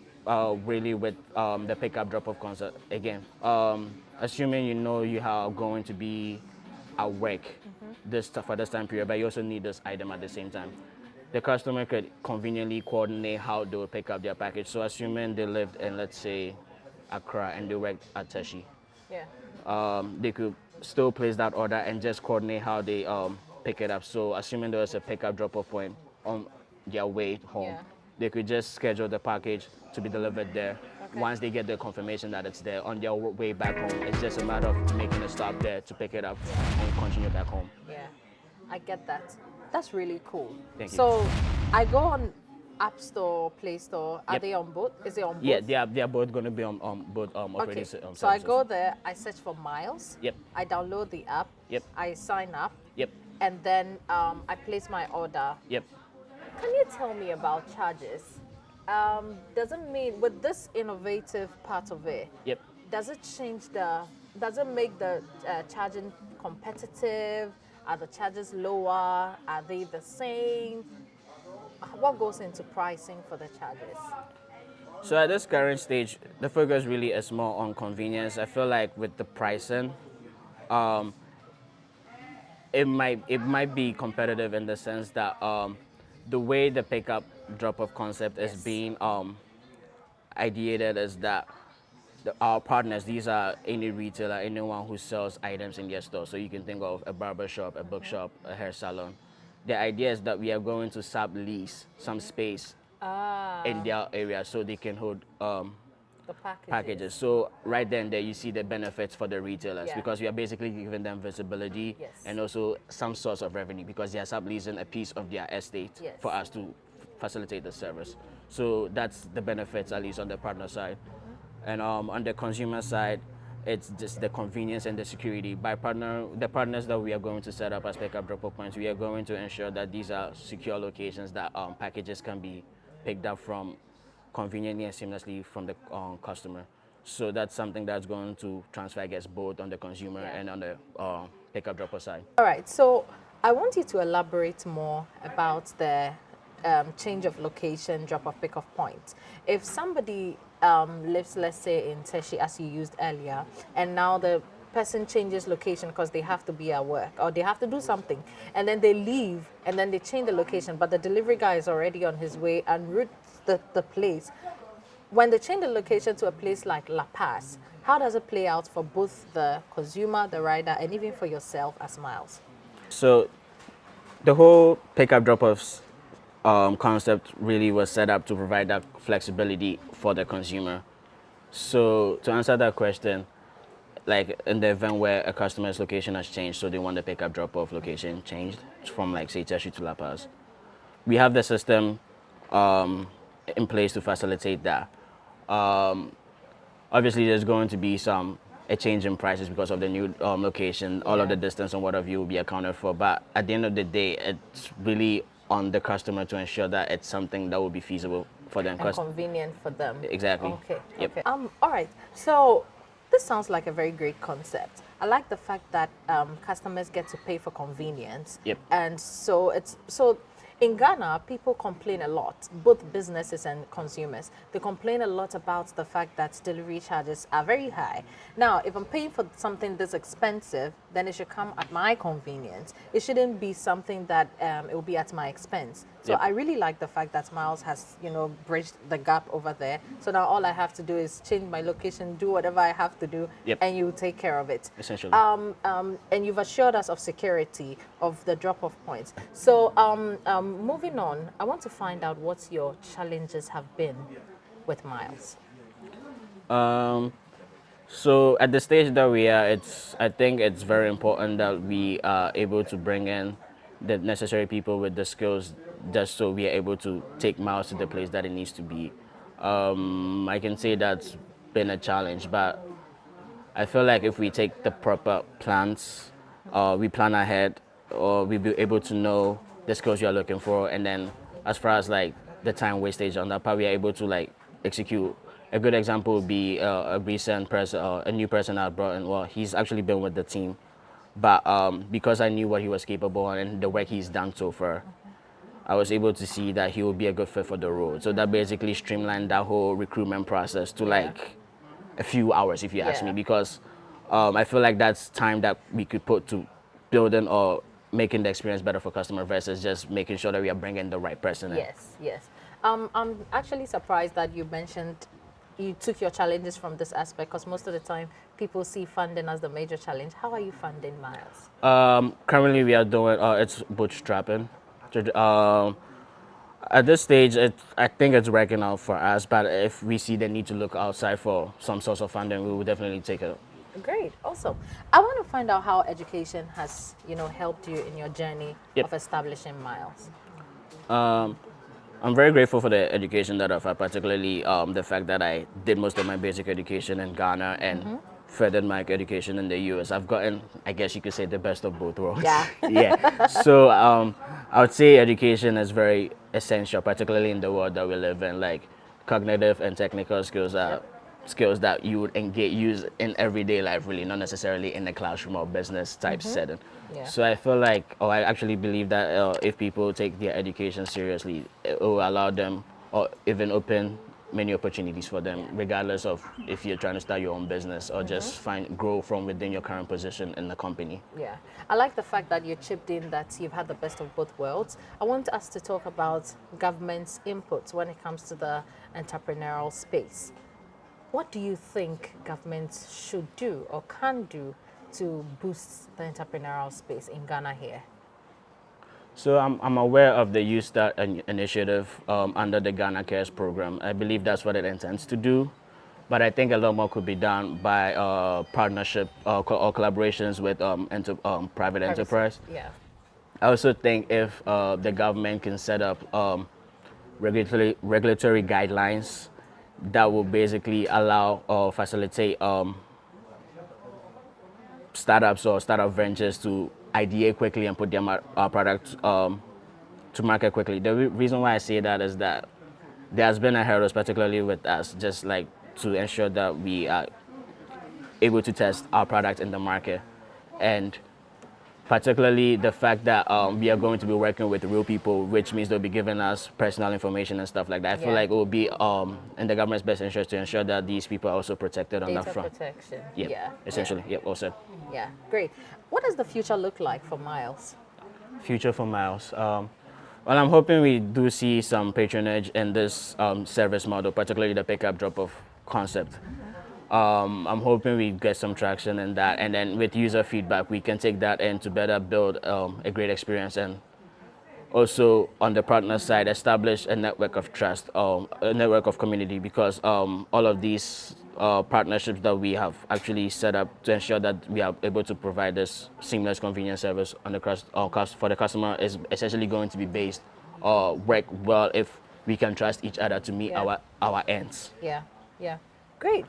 really with the pickup drop-off concept. Again, assuming you know you are going to be at work for this time period, but you also need this item at the same time. The customer could conveniently coordinate how they will pick up their package. So assuming they lived in, let's say, Accra and they worked at Teshi, they could still place that order and just coordinate how they pick it up. So assuming there was a pickup drop-off point on their way home, they could just schedule the package to be delivered there. Once they get the confirmation that it's there, on their way back home, it's just a matter of making a stop there to pick it up and continue back home. Yeah, I get that. That's really cool. Thank you. So I go on App Store, Play Store. Are Yep. they on both? Is it on both? Yeah, they are both going to be on both Okay. operating So I services. go there, I search for Miles. Yep. I download the app. Yep. I sign up. Yep, And then I place my order. yep. Can you tell me about charges? Does it mean, with this innovative part of it, Yep. does it does it make the charging competitive? Are the charges lower? Are they the same? What goes into pricing for the charges? So at this current stage, the focus really is more on convenience. I feel like with the pricing, it might be competitive in the sense that the way the pickup drop-off concept is Yes. being ideated is that our partners, these are any retailer, anyone who sells items in their store. So you can think of a barber shop, a bookshop, a hair salon. The idea is that we are going to sublease some space in their area so they can hold The packages. packages. So right then there you see the benefits for the retailers Yeah. because we are basically giving them visibility Yes. and also some source of revenue because they are subleasing a piece of their estate Yes. for us to facilitate the service. So that's the benefits, at least on the partner side. And on the consumer side, it's just the convenience and the security. The partners that we are going to set up as pickup drop-off points, we are going to ensure that these are secure locations that packages can be picked up from conveniently and seamlessly from the customer. So that's something that's going to transfer, I guess, both on the consumer and on the pickup dropper side. All right, so I want you to elaborate more about the change of location, drop-off, pick-off point. If somebody lives, let's say, in Teshi, as you used earlier, and now the person changes location because they have to be at work or they have to do something, and then they leave, and then they change the location, but the delivery guy is already on his way and routes the place. When they change the location to a place like La Paz, how does it play out for both the consumer, the rider, and even for yourself as Miles? So the whole pickup drop-offs concept really was set up to provide that flexibility for the consumer. So to answer that question, like in the event where a customer's location has changed, so they want the pickup drop-off location changed from like say Teshi to La Paz, we have the system in place to facilitate that. Obviously, there's going to be a change in prices because of the new location. All of the distance and what have you will be accounted for. But at the end of the day, it's really on the customer to ensure that it's something that will be feasible for them. And convenient for them. Exactly. Okay. Yep. Okay. All right. So this sounds like a very great concept. I like the fact that customers get to pay for convenience. Yep. And so in Ghana, people complain a lot, both businesses and consumers. They complain a lot about the fact that delivery charges are very high. Now, if I'm paying for something this expensive, then it should come at my convenience. It shouldn't be something that it will be at my expense. So Yep. I really like the fact that Miles has, bridged the gap over there. So now all I have to do is change my location, do whatever I have to do, and you take care of it. Essentially. And you've assured us of security of the drop-off points. So moving on, I want to find out what your challenges have been with Miles. So at the stage that we are, I think it's very important that we are able to bring in the necessary people with the skills just so we are able to take Miles to the place that it needs to be. I can say that's been a challenge, but I feel like if we take the proper plans, we plan ahead, or we'll be able to know the skills you're looking for, and then as far as like the time wastage on that part, we are able to like execute. A good example would be a recent person, a new person I brought in. Well, he's actually been with the team, but because I knew what he was capable of and the work he's done so far, I was able to see that he would be a good fit for the role. So that basically streamlined that whole recruitment process to like a few hours, if you ask me, because I feel like that's time that we could put to building or making the experience better for customer versus just making sure that we are bringing the right person in. Yes, yes. I'm actually surprised that you mentioned you took your challenges from this aspect, because most of the time people see funding as the major challenge. How are you funding Miles? Currently, we are doing it's bootstrapping. At this stage, I think it's working out for us. But if we see the need to look outside for some source of funding, we will definitely take it. Great, awesome. I want to find out how education has, helped you in your journey of establishing Miles. I'm very grateful for the education that I've had, particularly the fact that I did most of my basic education in Ghana and furthered my education in the US. I've gotten, I guess you could say, the best of both worlds. Yeah. Yeah. So I would say education is very essential, particularly in the world that we live in. Like cognitive and technical skills are skills that you would use in everyday life, really, not necessarily in a classroom or business type setting. Yeah. So I feel like, I actually believe that if people take their education seriously, it will allow them or even open many opportunities for them, regardless of if you're trying to start your own business or just grow from within your current position in the company. Yeah, I like the fact that you chipped in that you've had the best of both worlds. I want us to talk about government's inputs when it comes to the entrepreneurial space. What do you think governments should do or can do to boost the entrepreneurial space in Ghana here? So I'm aware of the Youth Start initiative under the Ghana Cares program. I believe that's what it intends to do. But I think a lot more could be done by partnership or collaborations with private enterprise. Yeah. I also think if the government can set up regulatory guidelines that will basically allow or facilitate startups or startup ventures to ideate quickly and put their product to market quickly. The reason why I say that is that there has been a hurdle, particularly with us, just like to ensure that we are able to test our product in the market. And particularly the fact that we are going to be working with real people, which means they'll be giving us personal information and stuff like that. I feel like it will be in the government's best interest to ensure that these people are also protected on that front. Data protection. Yeah, essentially. Yeah, well said. Yeah, great. What does the future look like for Miles? Future for Miles. Well, I'm hoping we do see some patronage in this service model, particularly the pick-up drop-off concept. I'm hoping we get some traction in that, and then with user feedback, we can take that in to better build a great experience, and also on the partner side, establish a network of trust, a network of community, because all of these partnerships that we have actually set up to ensure that we are able to provide this seamless, convenient service on the cost for the customer is essentially going to be based or work well if we can trust each other to meet our ends. Yeah, great.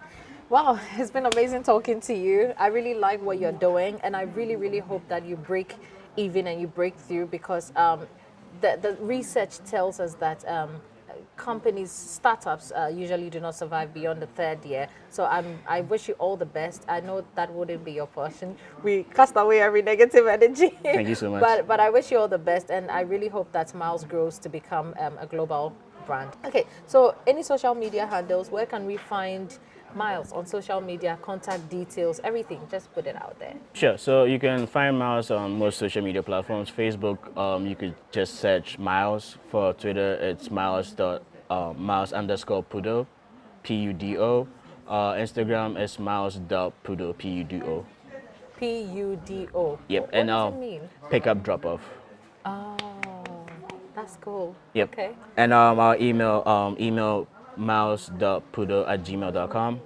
Wow, it's been amazing talking to you. I really like what you're doing, and I really, really hope that you break even and you break through, because the research tells us that startups usually do not survive beyond the third year. So I wish you all the best. I know that wouldn't be your portion. We cast away every negative energy. Thank you so much. But I wish you all the best, and I really hope that Miles grows to become a global brand. Okay, so any social media handles, where can we find Miles on social media, contact details, everything? Just put it out there. Sure. So you can find Miles on most social media platforms. Facebook, you could just search Miles. For Twitter, it's Miles_Pudo, Pudo. Instagram is Miles.Pudo, Pudo. Pudo. Yep. What And does it mean? pick up, drop off. Oh, that's cool. Yep. Okay. And our email miles.pudo@gmail.com.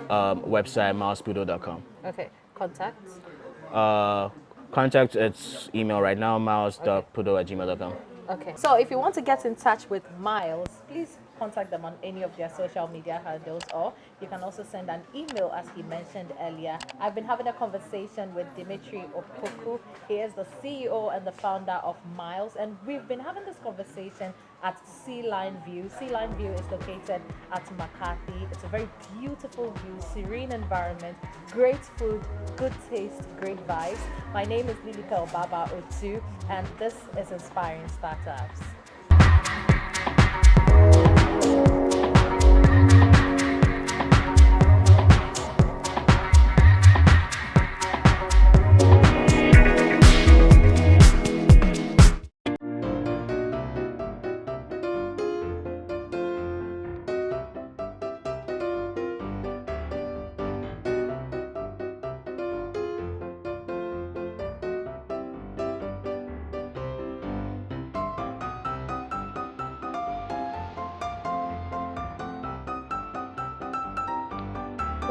Website milespuno.com. Okay. Contacts? Contact, it's email right now, miles.pudo@gmail.com. Okay. So if you want to get in touch with Miles, please contact them on any of their social media handles, or you can also send an email, as he mentioned earlier. I've been having a conversation with Dimitri Opoku. He is the CEO and the founder of Miles, and we've been having this conversation at Sea Line View. Sea Line View is located at McCarthy. It's a very beautiful view, serene environment, great food, good taste, great vibes. My name is Lilika Obaba Otu, and this is Inspiring Startups.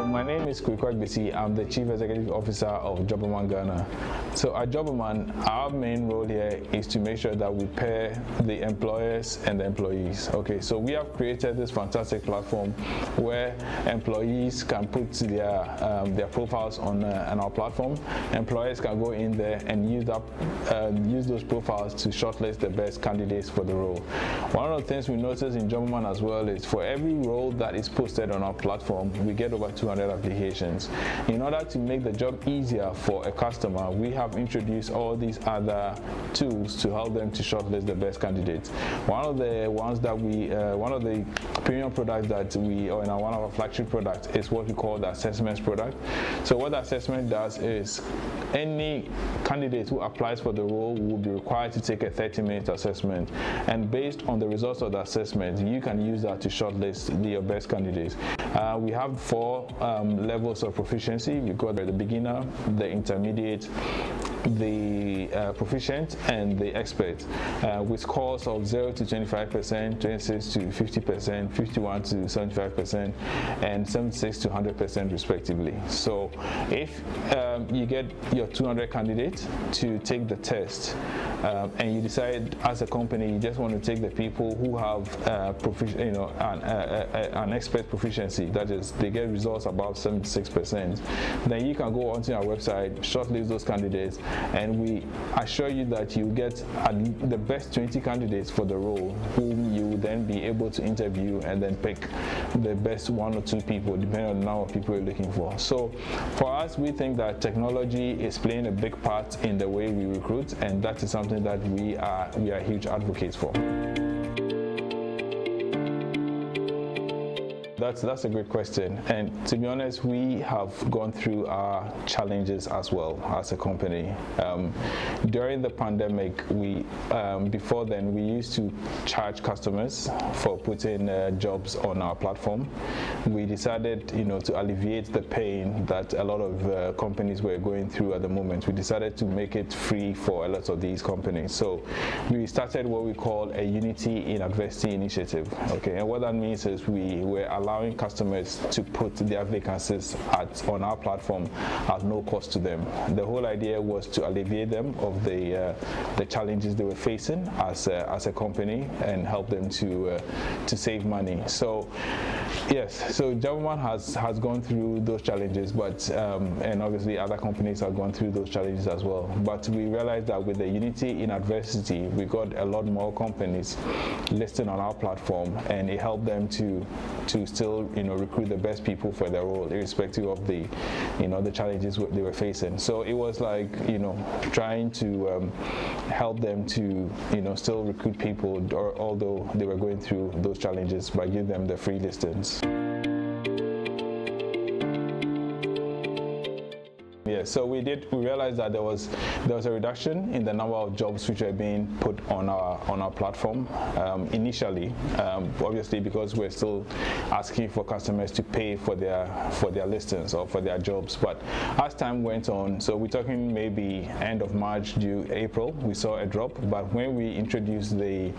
My name is Kwekwa Gbesi. I'm the Chief Executive Officer of Jobberman Ghana. So at Jobberman, our main role here is to make sure that we pair the employers and the employees. Okay, so we have created this fantastic platform where employees can put their profiles on our platform. Employers can go in there and use those profiles to shortlist the best candidates for the role. One of the things we noticed in Jobberman as well is for every role that is posted on our platform, we get over 200 200 applications. In order to make the job easier for a customer, we have introduced all these other tools to help them to shortlist the best candidates. One of the ones that one of the premium products that one of our flagship products is what we call the assessments product. So what the assessment does is any candidate who applies for the role will be required to take a 30-minute assessment, and based on the results of the assessment, you can use that to shortlist your best candidates. We have 4 levels of proficiency. We've got the beginner, the intermediate, the proficient, and the expert, with scores of 0 to 25%, 26 to 50%, 51 to 75%, and 76 to 100% respectively. So if you get your 200 candidates to take the test, and you decide as a company you just want to take the people who have an expert proficiency, that is, they get results above 76%, then you can go onto our website, shortlist those candidates, and we assure you that you get the best 20 candidates for the role, whom you will then be able to interview and then pick the best 1 or 2 people, depending on the number of people you're looking for. So for us, we think that technology is playing a big part in the way we recruit, and that is something that we are huge advocates for. That's a great question, and to be honest, we have gone through our challenges as well as a company. During the pandemic, before then we used to charge customers for putting jobs on our platform. We decided, to alleviate the pain that a lot of companies were going through at the moment. We decided to make it free for a lot of these companies. So we started what we call a Unity in Adversity initiative. Okay, and what that means is we were allowing customers to put their vacancies on our platform at no cost to them. The whole idea was to alleviate them of the challenges they were facing as a company and help them to save money. So yes, so Jobberman has gone through those challenges, but and obviously other companies have gone through those challenges as well. But we realized that with the Unity in Adversity, we got a lot more companies listed on our platform, and it helped them to still recruit the best people for their role, irrespective of the challenges they were facing. So it was like trying to help them to still recruit people, although they were going through those challenges, by giving them the free listings. Yeah, so we realized that there was a reduction in the number of jobs which were being put on our platform initially, obviously because we're still asking for customers to pay for their listings or for their jobs. But as time went on, so we're talking maybe end of March due April, we saw a drop. But when we introduced the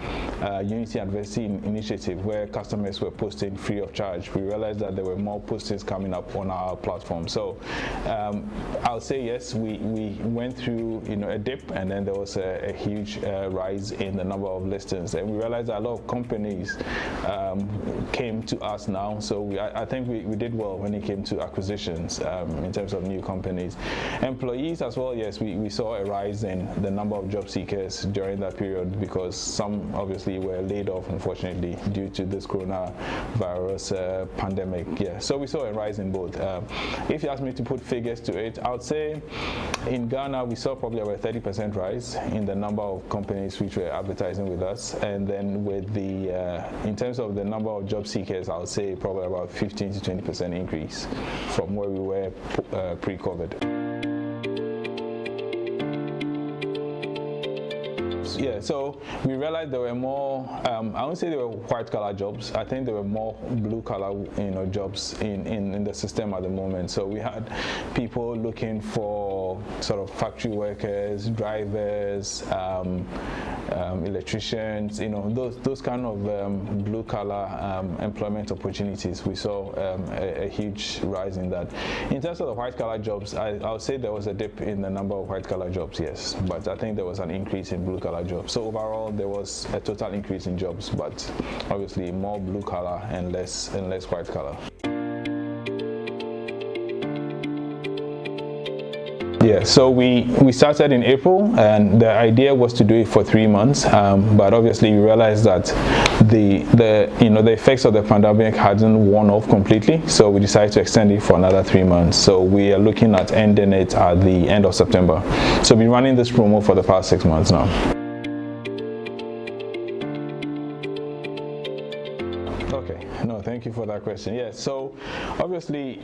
Unity Adversity initiative, where customers were posting free of charge, we realized that there were more postings coming up on our platform. So I'll say yes, we went through a dip, and then there was a huge rise in the number of listings, and we realized that a lot of companies came to us now. So I think we did well when it came to acquisitions in terms of new companies. Employees as well, yes, we saw a rise in the number of job seekers during that period, because some obviously were laid off, unfortunately, due to this coronavirus pandemic. Yeah, so we saw a rise in both. If you ask me to put figures to it, I would say in Ghana we saw probably about 30% rise in the number of companies which were advertising with us, and then with the in terms of the number of job seekers, I would say probably about 15 to 20% increase from where we were pre-COVID. Yeah, so we realized there were more, I won't say there were white collar jobs, I think there were more blue collar jobs in the system at the moment. So we had people looking for sort of factory workers, drivers, electricians, those kind of blue collar employment opportunities. We saw a huge rise in that. In terms of the white collar jobs, I would say there was a dip in the number of white collar jobs, yes, but I think there was an increase in blue collar jobs. So overall, there was a total increase in jobs, but obviously more blue collar and less white collar. Yeah, so we started in April, and the idea was to do it for 3 months, but obviously we realized that the effects of the pandemic hadn't worn off completely, so we decided to extend it for another 3 months. So we are looking at ending it at the end of September. So we've been running this promo for the past 6 months now. Okay, no, thank you for that question. Yes, so obviously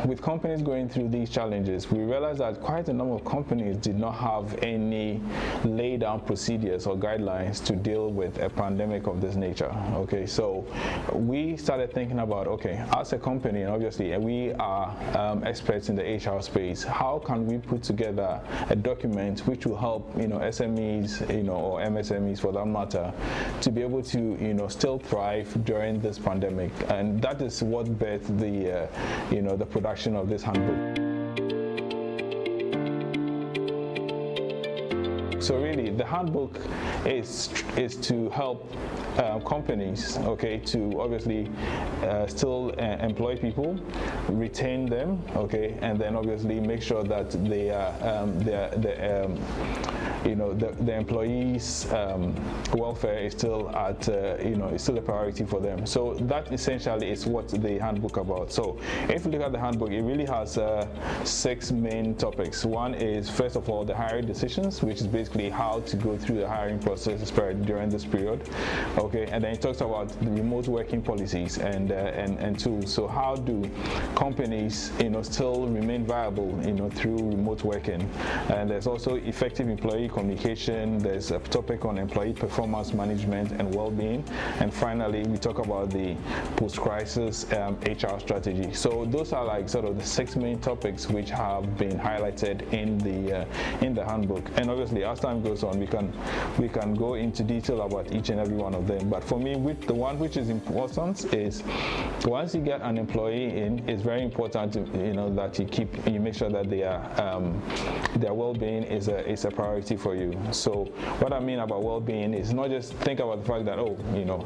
with companies going through these challenges, we realized that quite a number of companies did not have any laid down procedures or guidelines to deal with a pandemic of this nature. Okay, so we started thinking about, okay, as a company, and obviously we are experts in the HR space, how can we put together a document which will help, SMEs, or MSMEs for that matter, to be able to, still thrive during this pandemic, and that is what birthed the production of this handbook. So really, the handbook is to help companies, okay, to obviously still employ people, retain them, okay, and then obviously make sure that they are the employees' welfare is still at is still a priority for them. So that essentially is what the handbook about. So if you look at the handbook, it really has 6 main topics. One is, first of all, the hiring decisions, which is basically how to go through the hiring process during this period, okay, and then it talks about the remote working policies and tools. So how do companies still remain viable through remote working? And there's also effective employee communication. There's a topic on employee performance management and well-being, and finally we talk about the post-crisis HR strategy. So those are like sort of the 6 main topics which have been highlighted in the handbook. And obviously, as time goes on, we can go into detail about each and every one of them. But for me, the one which is important is, once you get an employee in, it's very important that you make sure that their well-being is a priority for you. So what I mean about well-being is not just think about the fact that,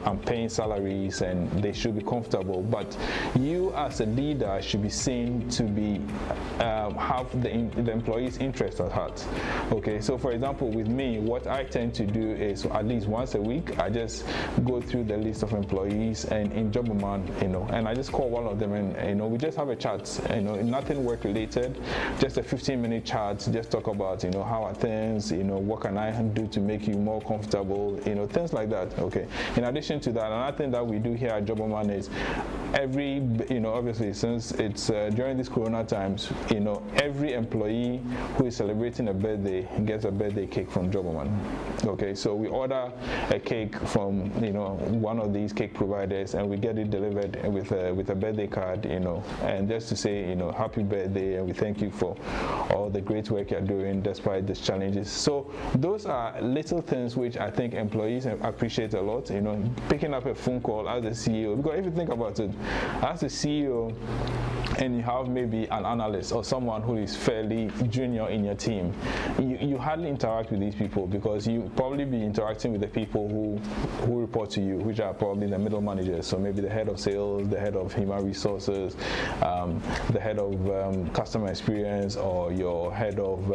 I'm paying salaries and they should be comfortable, but you as a leader should be seen to be have the employee's interest at heart. Okay, so for example, with me, what I tend to do is at least once a week, I just go through the list of employees and in Joboman, and I just call one of them and we just have a chat, nothing work related, just a 15-minute chat, just talk about how are things, what can I do to make you more comfortable, things like that. Okay, in addition to that, another thing that we do here at Joboman is obviously since it's during these corona times, every employee who is celebrating a birthday gets a birthday cake from Joboman. Okay, so we order a cake from one of these cake providers, and we get it delivered with a birthday card, and just to say happy birthday, and we thank you for all the great work you're doing despite these challenges. So those are little things which I think employees appreciate a lot. Picking up a phone call as a CEO, because if you think about it, as a CEO, and you have maybe an analyst or someone who is fairly junior in your team, you hardly interact with these people, because you probably be interacting with the people who report to you, which are probably the middle managers. So maybe the head of sales, the head of human resources, the head of customer experience, or your head of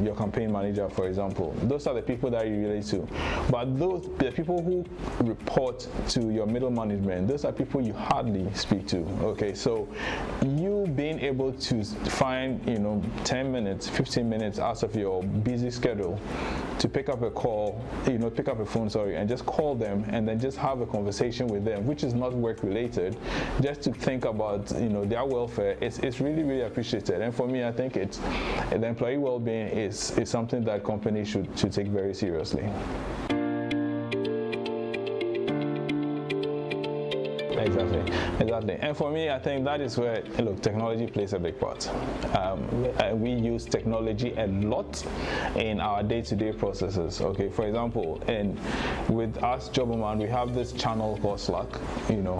your campaign manager, for example. Those are the people that you relate to. But the people who report to your middle management, those are people you hardly speak to. Okay, so you being able to find 10 minutes, 15 minutes out of your busy schedule to pick up a phone, and just call them and then just have a conversation with them, which is not work related, just to think about their welfare, it's really, really appreciated. And for me, I think the employee well-being is something that companies should take very seriously. Exactly. And for me, I think that is where technology plays a big part. We use technology a lot in our day-to-day processes. Okay, for example, with us Joboman, we have this channel called Slack,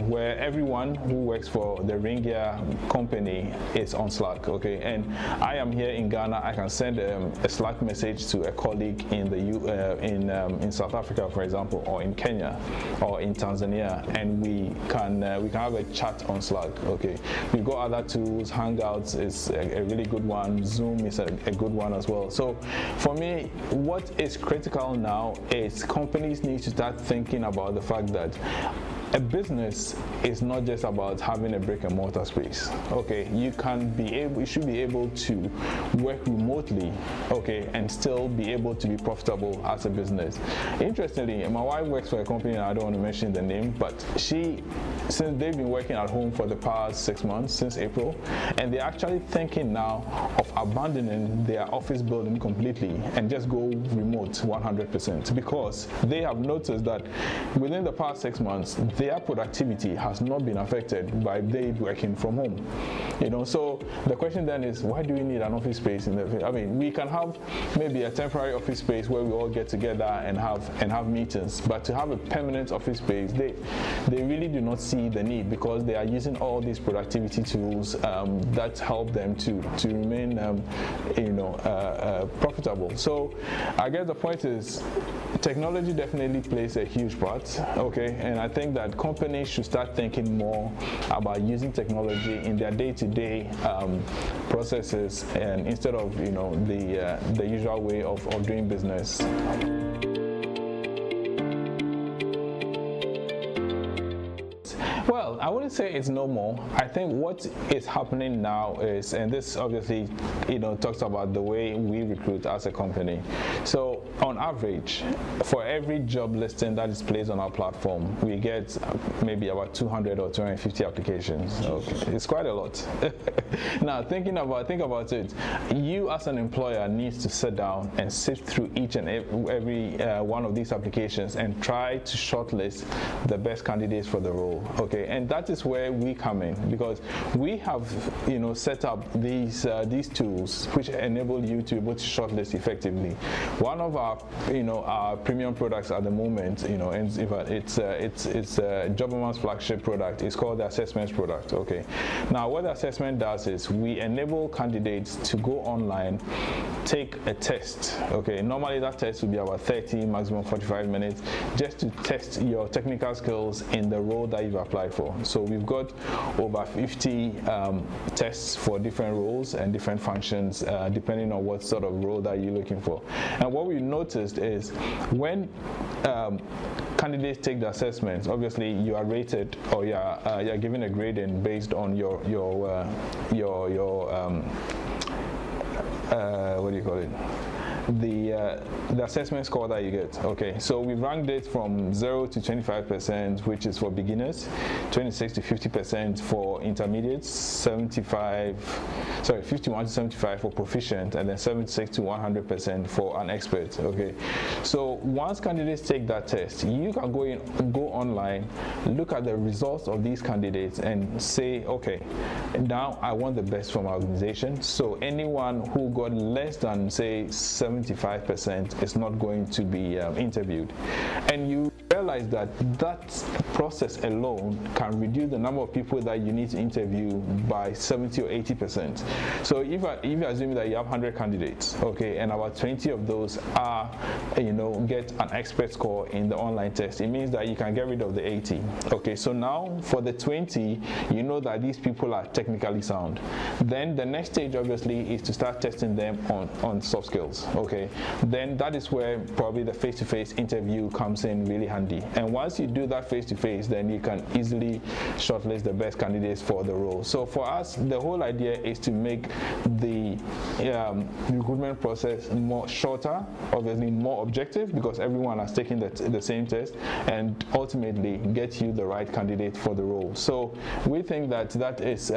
where everyone who works for the Ringia company is on Slack. Okay, and I am here in Ghana. I can send a Slack message to a colleague in South Africa, for example, or in Kenya, or in Tanzania, and we can we can have a chat on Slack. Okay, we've got other tools. Hangouts is a really good one. Zoom is a good one as well. So for me, what is critical now is companies need to start thinking about the fact that a business is not just about having a brick and mortar space. Okay, you should be able to work remotely, okay, and still be able to be profitable as a business. Interestingly, my wife works for a company, and I don't want to mention the name, but since they've been working at home for the past 6 months, since April, and they're actually thinking now of abandoning their office building completely and just go remote 100%, because they have noticed that within the past 6 months, their productivity has not been affected by they working from home. So the question then is, why do we need an office space we can have maybe a temporary office space where we all get together and have meetings, but to have a permanent office space, they really do not see the need, because they are using all these productivity tools that help them to remain profitable. So I guess the point is, technology definitely plays a huge part, okay, and I think that companies should start thinking more about using technology in their day-to-day processes, and instead of the usual way of doing business. Well, I wouldn't say it's no more. I think what is happening now is, and this obviously, talks about the way we recruit as a company. So on average, for every job listing that is placed on our platform, we get maybe about 200 or 250 applications. Okay, it's quite a lot. Now, think about it. You as an employer needs to sit down and sift through each and every one of these applications and try to shortlist the best candidates for the role. Okay, and that is where we come in, because we have set up these tools which enable you to be able to shortlist effectively. One of our our premium products at the moment, and in fact it's Jobberman's flagship product. It's called the assessments product. Okay, now what the assessment does is we enable candidates to go online, take a test. Okay, normally that test will be about 30, maximum 45 minutes, just to test your technical skills in the role that you've applied for. So we've got over 50 tests for different roles and different functions, depending on what sort of role that you're looking for. And what we noticed is when candidates take the assessments, obviously you are rated, or you're given a grading based on your what do you call it? The assessment score that you get. Okay, so we've ranked it from 0 to 25%, which is for beginners, 26 to 50% for intermediates, 51 to 75 for proficient, and then 76 to 100% for an expert. Okay, so once candidates take that test, you can go online, look at the results of these candidates, and say, okay, now I want the best from our organization. So anyone who got less than, say, 75% is not going to be interviewed. And you realize that process alone can reduce the number of people that you need to interview by 70 or 80%. So if you assume that you have 100 candidates, okay, and about 20 of those are, get an expert score in the online test, it means that you can get rid of the 80. Okay, so now for the 20, you know that these people are technically sound. Then the next stage, obviously, is to start testing them on soft skills. Okay, then that is where probably the face-to-face interview comes in really handy. And once you do that face-to-face, then you can easily shortlist the best candidates for the role. So for us, the whole idea is to make the recruitment process more shorter, obviously more objective, because everyone has taken the same test, and ultimately get you the right candidate for the role. So we think that is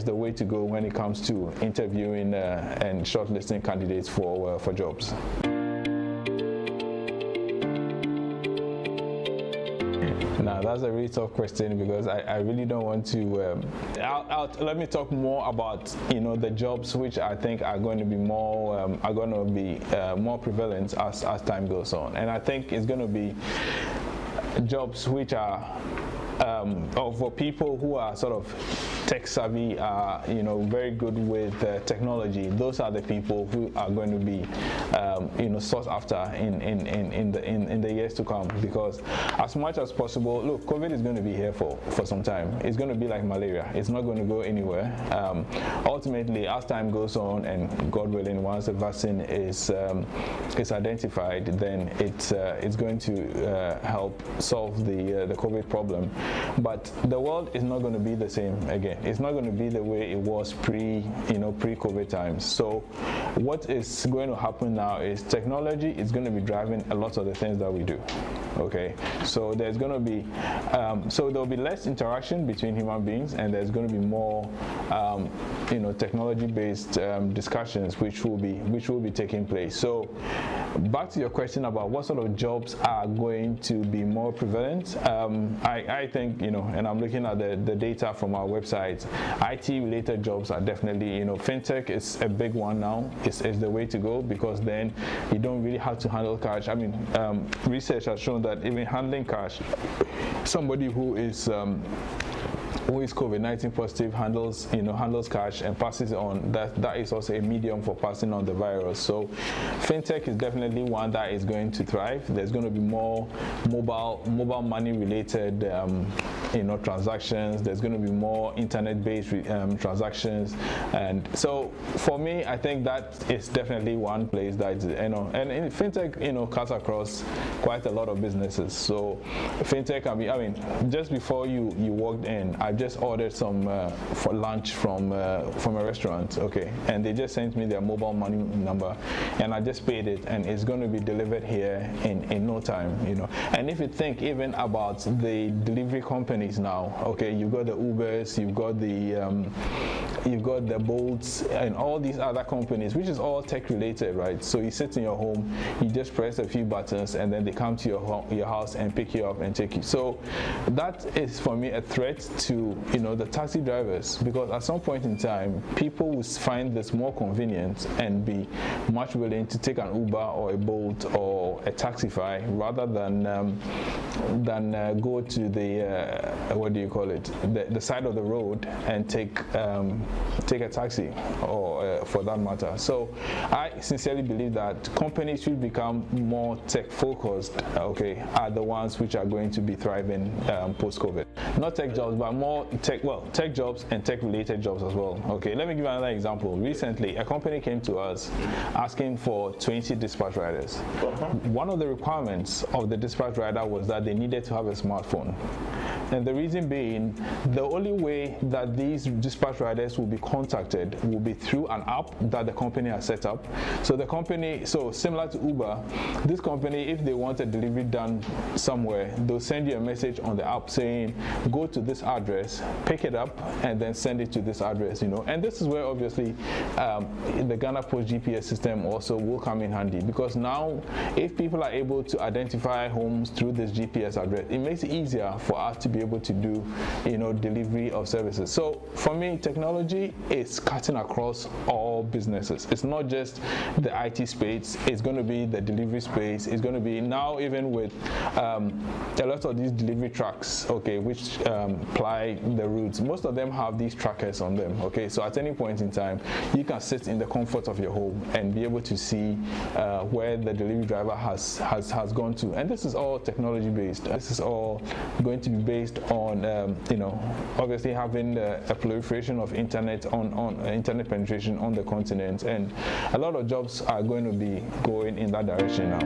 the way to go when it comes to interviewing and shortlisting candidates for jobs. Now that's a really tough question, because I really don't want to. Let me talk more about the jobs which I think are going to be more more prevalent as time goes on, and I think it's going to be jobs which are for people who are sort of tech savvy, are very good with technology. Those are the people who are going to be sought after in the years to come, because as much as possible, look, COVID is going to be here for some time. It's going to be like malaria. It's not going to go anywhere. Ultimately, as time goes on, and God willing, once the vaccine is identified, then it's going to help solve the COVID problem. But the world is not going to be the same again. It's not going to be the way it was pre-COVID times. So what is going to happen now is technology is going to be driving a lot of the things that we do. Okay, so there's going to be there'll be less interaction between human beings, and there's going to be more technology-based discussions which will be taking place. So back to your question about what sort of jobs are going to be more prevalent, I think, and I'm looking at the data from our website, IT-related jobs are definitely, fintech is a big one now. It's the way to go, because then you don't really have to handle cash. I mean, research has shown that even handling cash, somebody who is COVID-19 positive handles cash and passes it on. That is also a medium for passing on the virus. So fintech is definitely one that is going to thrive. There's going to be more mobile money related transactions. There's going to be more internet-based transactions, and so for me, I think that is definitely one place that and fintech cuts across quite a lot of businesses. So fintech can be, just before you walked in, I just ordered some for lunch from a restaurant, okay, and they just sent me their mobile money number, and I just paid it, and it's going to be delivered here in no time, And if you think even about the delivery companies now, okay, you've got the Ubers, you've got the Bolts, and all these other companies, which is all tech related, right? So you sit in your home, you just press a few buttons, and then they come to your house and pick you up and take you. So that is for me a threat to the taxi drivers, because at some point in time, people will find this more convenient and be much willing to take an Uber or a Bolt or a Taxify rather than go to the what do you call it, the side of the road and take a taxi, or for that matter. So I sincerely believe that companies should become more tech focused, okay, are the ones which are going to be thriving post-COVID. Not tech jobs, but more tech jobs and tech related jobs as well. Okay, let me give you another example. Recently, a company came to us asking for 20 dispatch riders. One of the requirements of the dispatch rider was that they needed to have a smartphone. And the reason being, the only way that these dispatch riders will be contacted will be through an app that the company has set up. So similar to Uber, this company, if they want a delivery done somewhere, they'll send you a message on the app saying, go to this address, pick it up, and then send it to this address, And this is where obviously the Ghana Post GPS system also will come in handy, because now if people are able to identify homes through this GPS address, it makes it easier for us to be able to do delivery of services. So for me, technology is cutting across all businesses. It's not just the IT space, it's going to be the delivery space, it's going to be now even with a lot of these delivery trucks, okay, which ply the routes. Most of them have these trackers on them, okay, so at any point in time you can sit in the comfort of your home and be able to see where the delivery driver has gone to. And this is all technology based. This is all going to be based on obviously having a proliferation of internet internet penetration on the continent, and a lot of jobs are going to be going in that direction now.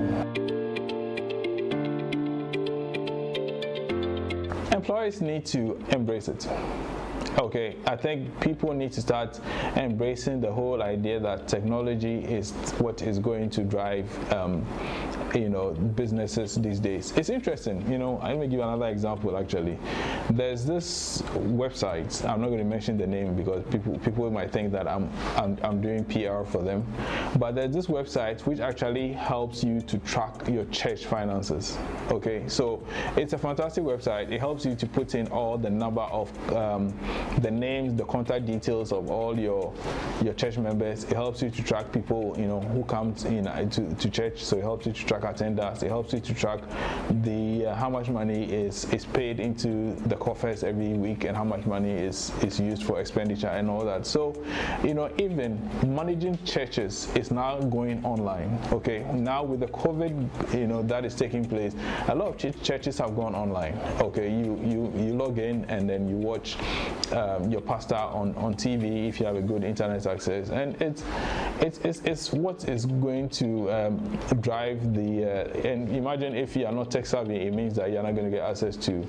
Employers need to embrace it. Okay, I think people need to start embracing the whole idea that technology is what is going to drive businesses these days. It's interesting, let me give you another example actually. There's this website, I'm not going to mention the name because people might think that I'm doing PR for them, but there's this website which actually helps you to track your church finances. Okay, so it's a fantastic website. It helps you to put in all the number of the names, the contact details of all your church members. It helps you to track people, who come to church. So it helps you to track attendance. It helps you to track the how much money is paid into the coffers every week and how much money is used for expenditure and all that. So, even managing churches is now going online. Okay, now with the COVID, that is taking place, a lot of churches have gone online. Okay, you log in and then you watch your pastor on TV if you have a good internet access, and it's what is going to drive the and imagine if you are not tech savvy, it means that you're not going to get access to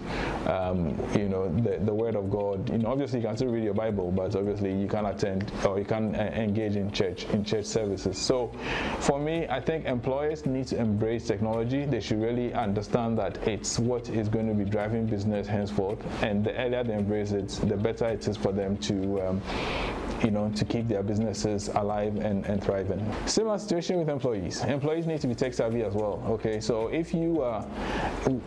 the word of God. Obviously you can still read your Bible, but obviously you can attend or you can engage in church services. So for me, I think employers need to embrace technology. They should really understand that it's what is going to be driving business henceforth, and the earlier they embrace it, the better it is for them to to keep their businesses alive and thriving. Similar situation with employees. Employees need to be tech savvy as well. Okay, so if you are,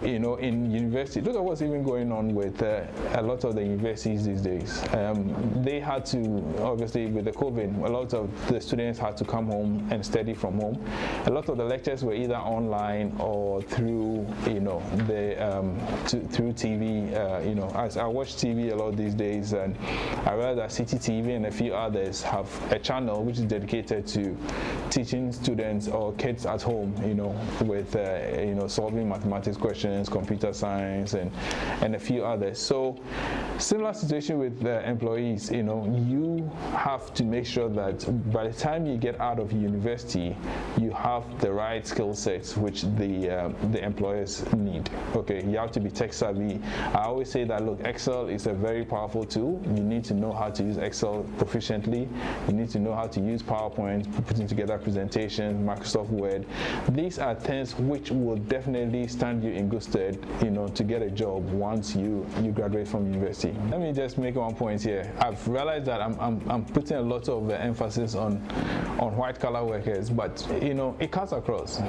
in university, look at what's even going on with a lot of the universities these days. They had to, obviously, with the COVID, a lot of the students had to come home and study from home. A lot of the lectures were either online or through, through TV. As I watch TV a lot these days, and I realized that CCTV and a few others have a channel which is dedicated to teaching students or kids at home, with solving mathematics questions, computer science, and a few others. So similar situation with employees. You have to make sure that by the time you get out of university, you have the right skill sets which the employers need. Okay, you have to be tech savvy. I always say that, look, Excel is a very powerful tool. You need to know how to use Excel proficiently. You need to know how to use PowerPoint, putting together presentations, Microsoft Word. These are things which will definitely stand you in good stead, to get a job once you graduate from university. Let me just make one point here. I've realized that I'm putting a lot of emphasis on white collar workers, but it cuts across,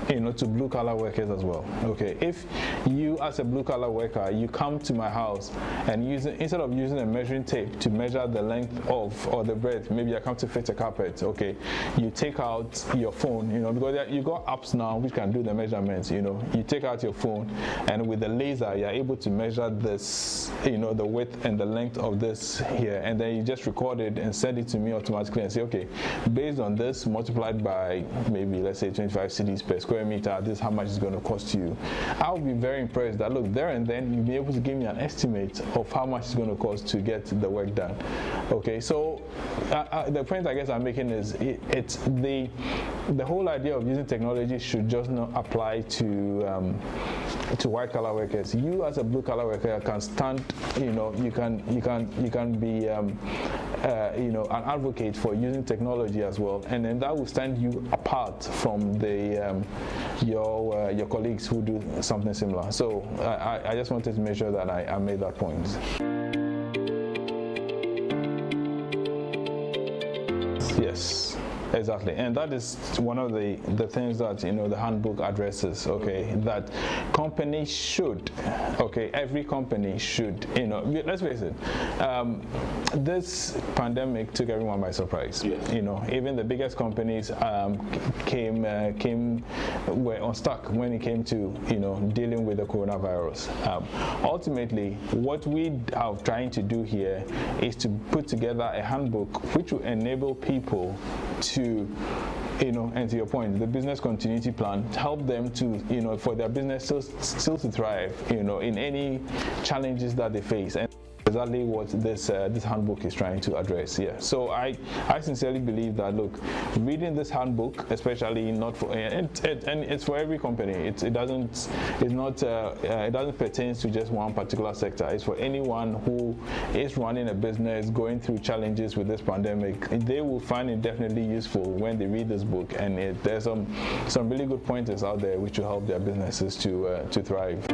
to blue collar workers as well. Okay, if you as a blue collar worker, you come to my house and instead of using a measuring tape to measure the length of or the breadth, maybe I come to fit a carpet. Okay, you take out your phone, because you got apps now which can do the measurements. You take out your phone, and with the laser you're able to measure this, the width and the length of this here, and then you just record it and send it to me automatically and say, okay, based on this multiplied by maybe, let's say, 25 cedis per square meter, this is how much it's going to cost you. I'll be very impressed that, look, there and then you'll be able to give me an estimate of how much it's going to cost to get the work done. Okay, so the point I guess I'm making is it's the whole idea of using technology should just not apply to white collar workers. You as a blue collar worker can stand, you can be an advocate for using technology as well, and then that will stand you apart from your colleagues who do something similar. So I just wanted to make sure that I made that point. Yes. Exactly, and that is one of the things that the handbook addresses. Okay, that companies should, every company should, let's face it, this pandemic took everyone by surprise. Yes. Even the biggest companies were unstuck when it came to dealing with the coronavirus. Ultimately, what we are trying to do here is to put together a handbook which will enable people to, and to your point, the business continuity plan, help them to, for their business still to thrive, in any challenges that they face. And exactly what this handbook is trying to address. Yeah. So I sincerely believe that, look, reading this handbook, especially not for and it's for every company. It doesn't pertain to just one particular sector. It's for anyone who is running a business, going through challenges with this pandemic. They will find it definitely useful when they read this book, and there's some really good pointers out there which will help their businesses to thrive.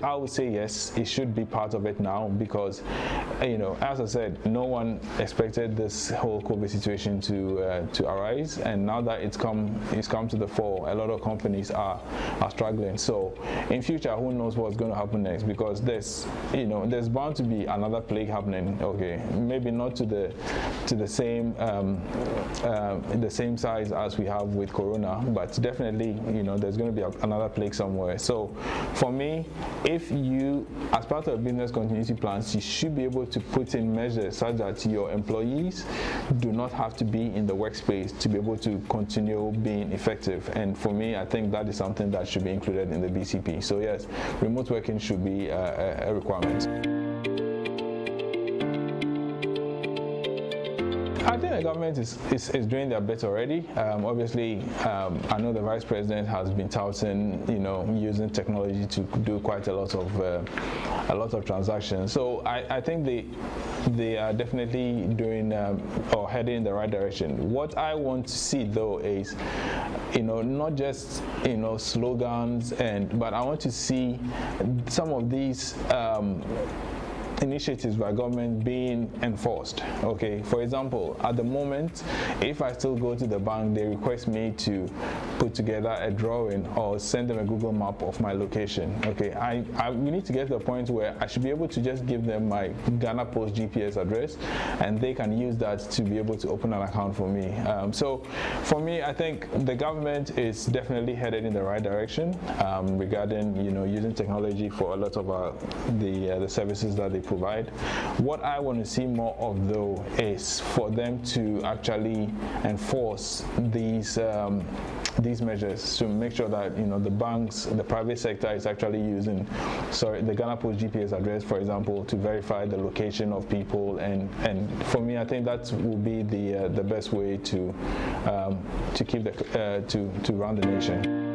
I would say yes, it should be part of it now because, as I said, no one expected this whole COVID situation to arise, and now that it's come to the fore, a lot of companies are struggling. So in future, who knows what's going to happen next? Because there's bound to be another plague happening. Okay, maybe not to the same size as we have with Corona, but definitely there's going to be another plague somewhere. So for me, if you, as part of business continuity plans, you should be able to put in measures such that your employees do not have to be in the workspace to be able to continue being effective. And for me, I think that is something that should be included in the BCP. So yes, remote working should be a requirement. I think the government is doing their bit already. Obviously, I know the Vice President has been touting, using technology to do quite a lot of transactions. So I think they are definitely doing or heading in the right direction. What I want to see though is, not just slogans, but I want to see some of these initiatives by government being enforced. Okay, for example, at the moment, if I still go to the bank, they request me to put together a drawing or send them a Google map of my location. Okay, we need to get to the point where I should be able to just give them my Ghana Post GPS address, and they can use that to be able to open an account for me. So for me, I think the government is definitely headed in the right direction regarding using technology for a lot of the services that they provide. What I want to see more of though is for them to actually enforce these measures to make sure that the banks, the private sector is actually using the Ghana Post GPS address, for example, to verify the location of people, and for me, I think that will be the best way to keep to run the nation.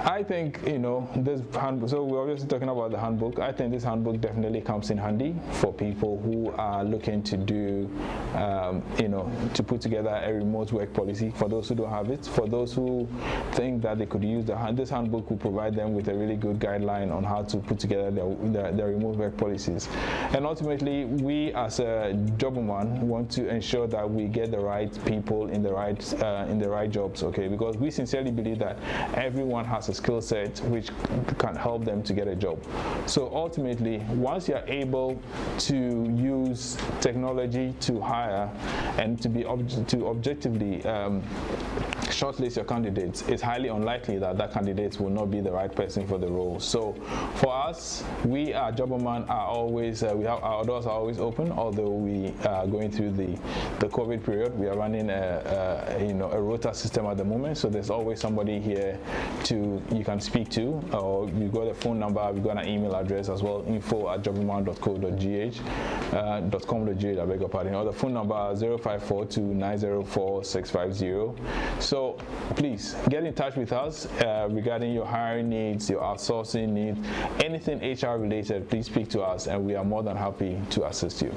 I think this handbook. So we're obviously talking about the handbook. I think this handbook definitely comes in handy for people who are looking to do, to put together a remote work policy. For those who don't have it, for those who think that they could use this handbook will provide them with a really good guideline on how to put together their remote work policies. And ultimately, we as a jobberman want to ensure that we get the right people in the right jobs. Okay, because we sincerely believe that everyone has a skill set which can help them to get a job. So ultimately, once you're able to use technology to hire and to objectively shortlist your candidates, it's highly unlikely that candidate will not be the right person for the role. So for us, we are Jobberman are always our doors are always open. Although we are going through the COVID period, we are running a rota system at the moment. So there's always somebody here you can speak to, or you got a phone number, we got an email address as well, info@jobberman.co.gh, .com.gh, I beg your pardon, or the phone number 0542 904 650. So please get in touch with us regarding your hiring needs, your outsourcing needs, anything HR related. Please speak to us, and we are more than happy to assist you.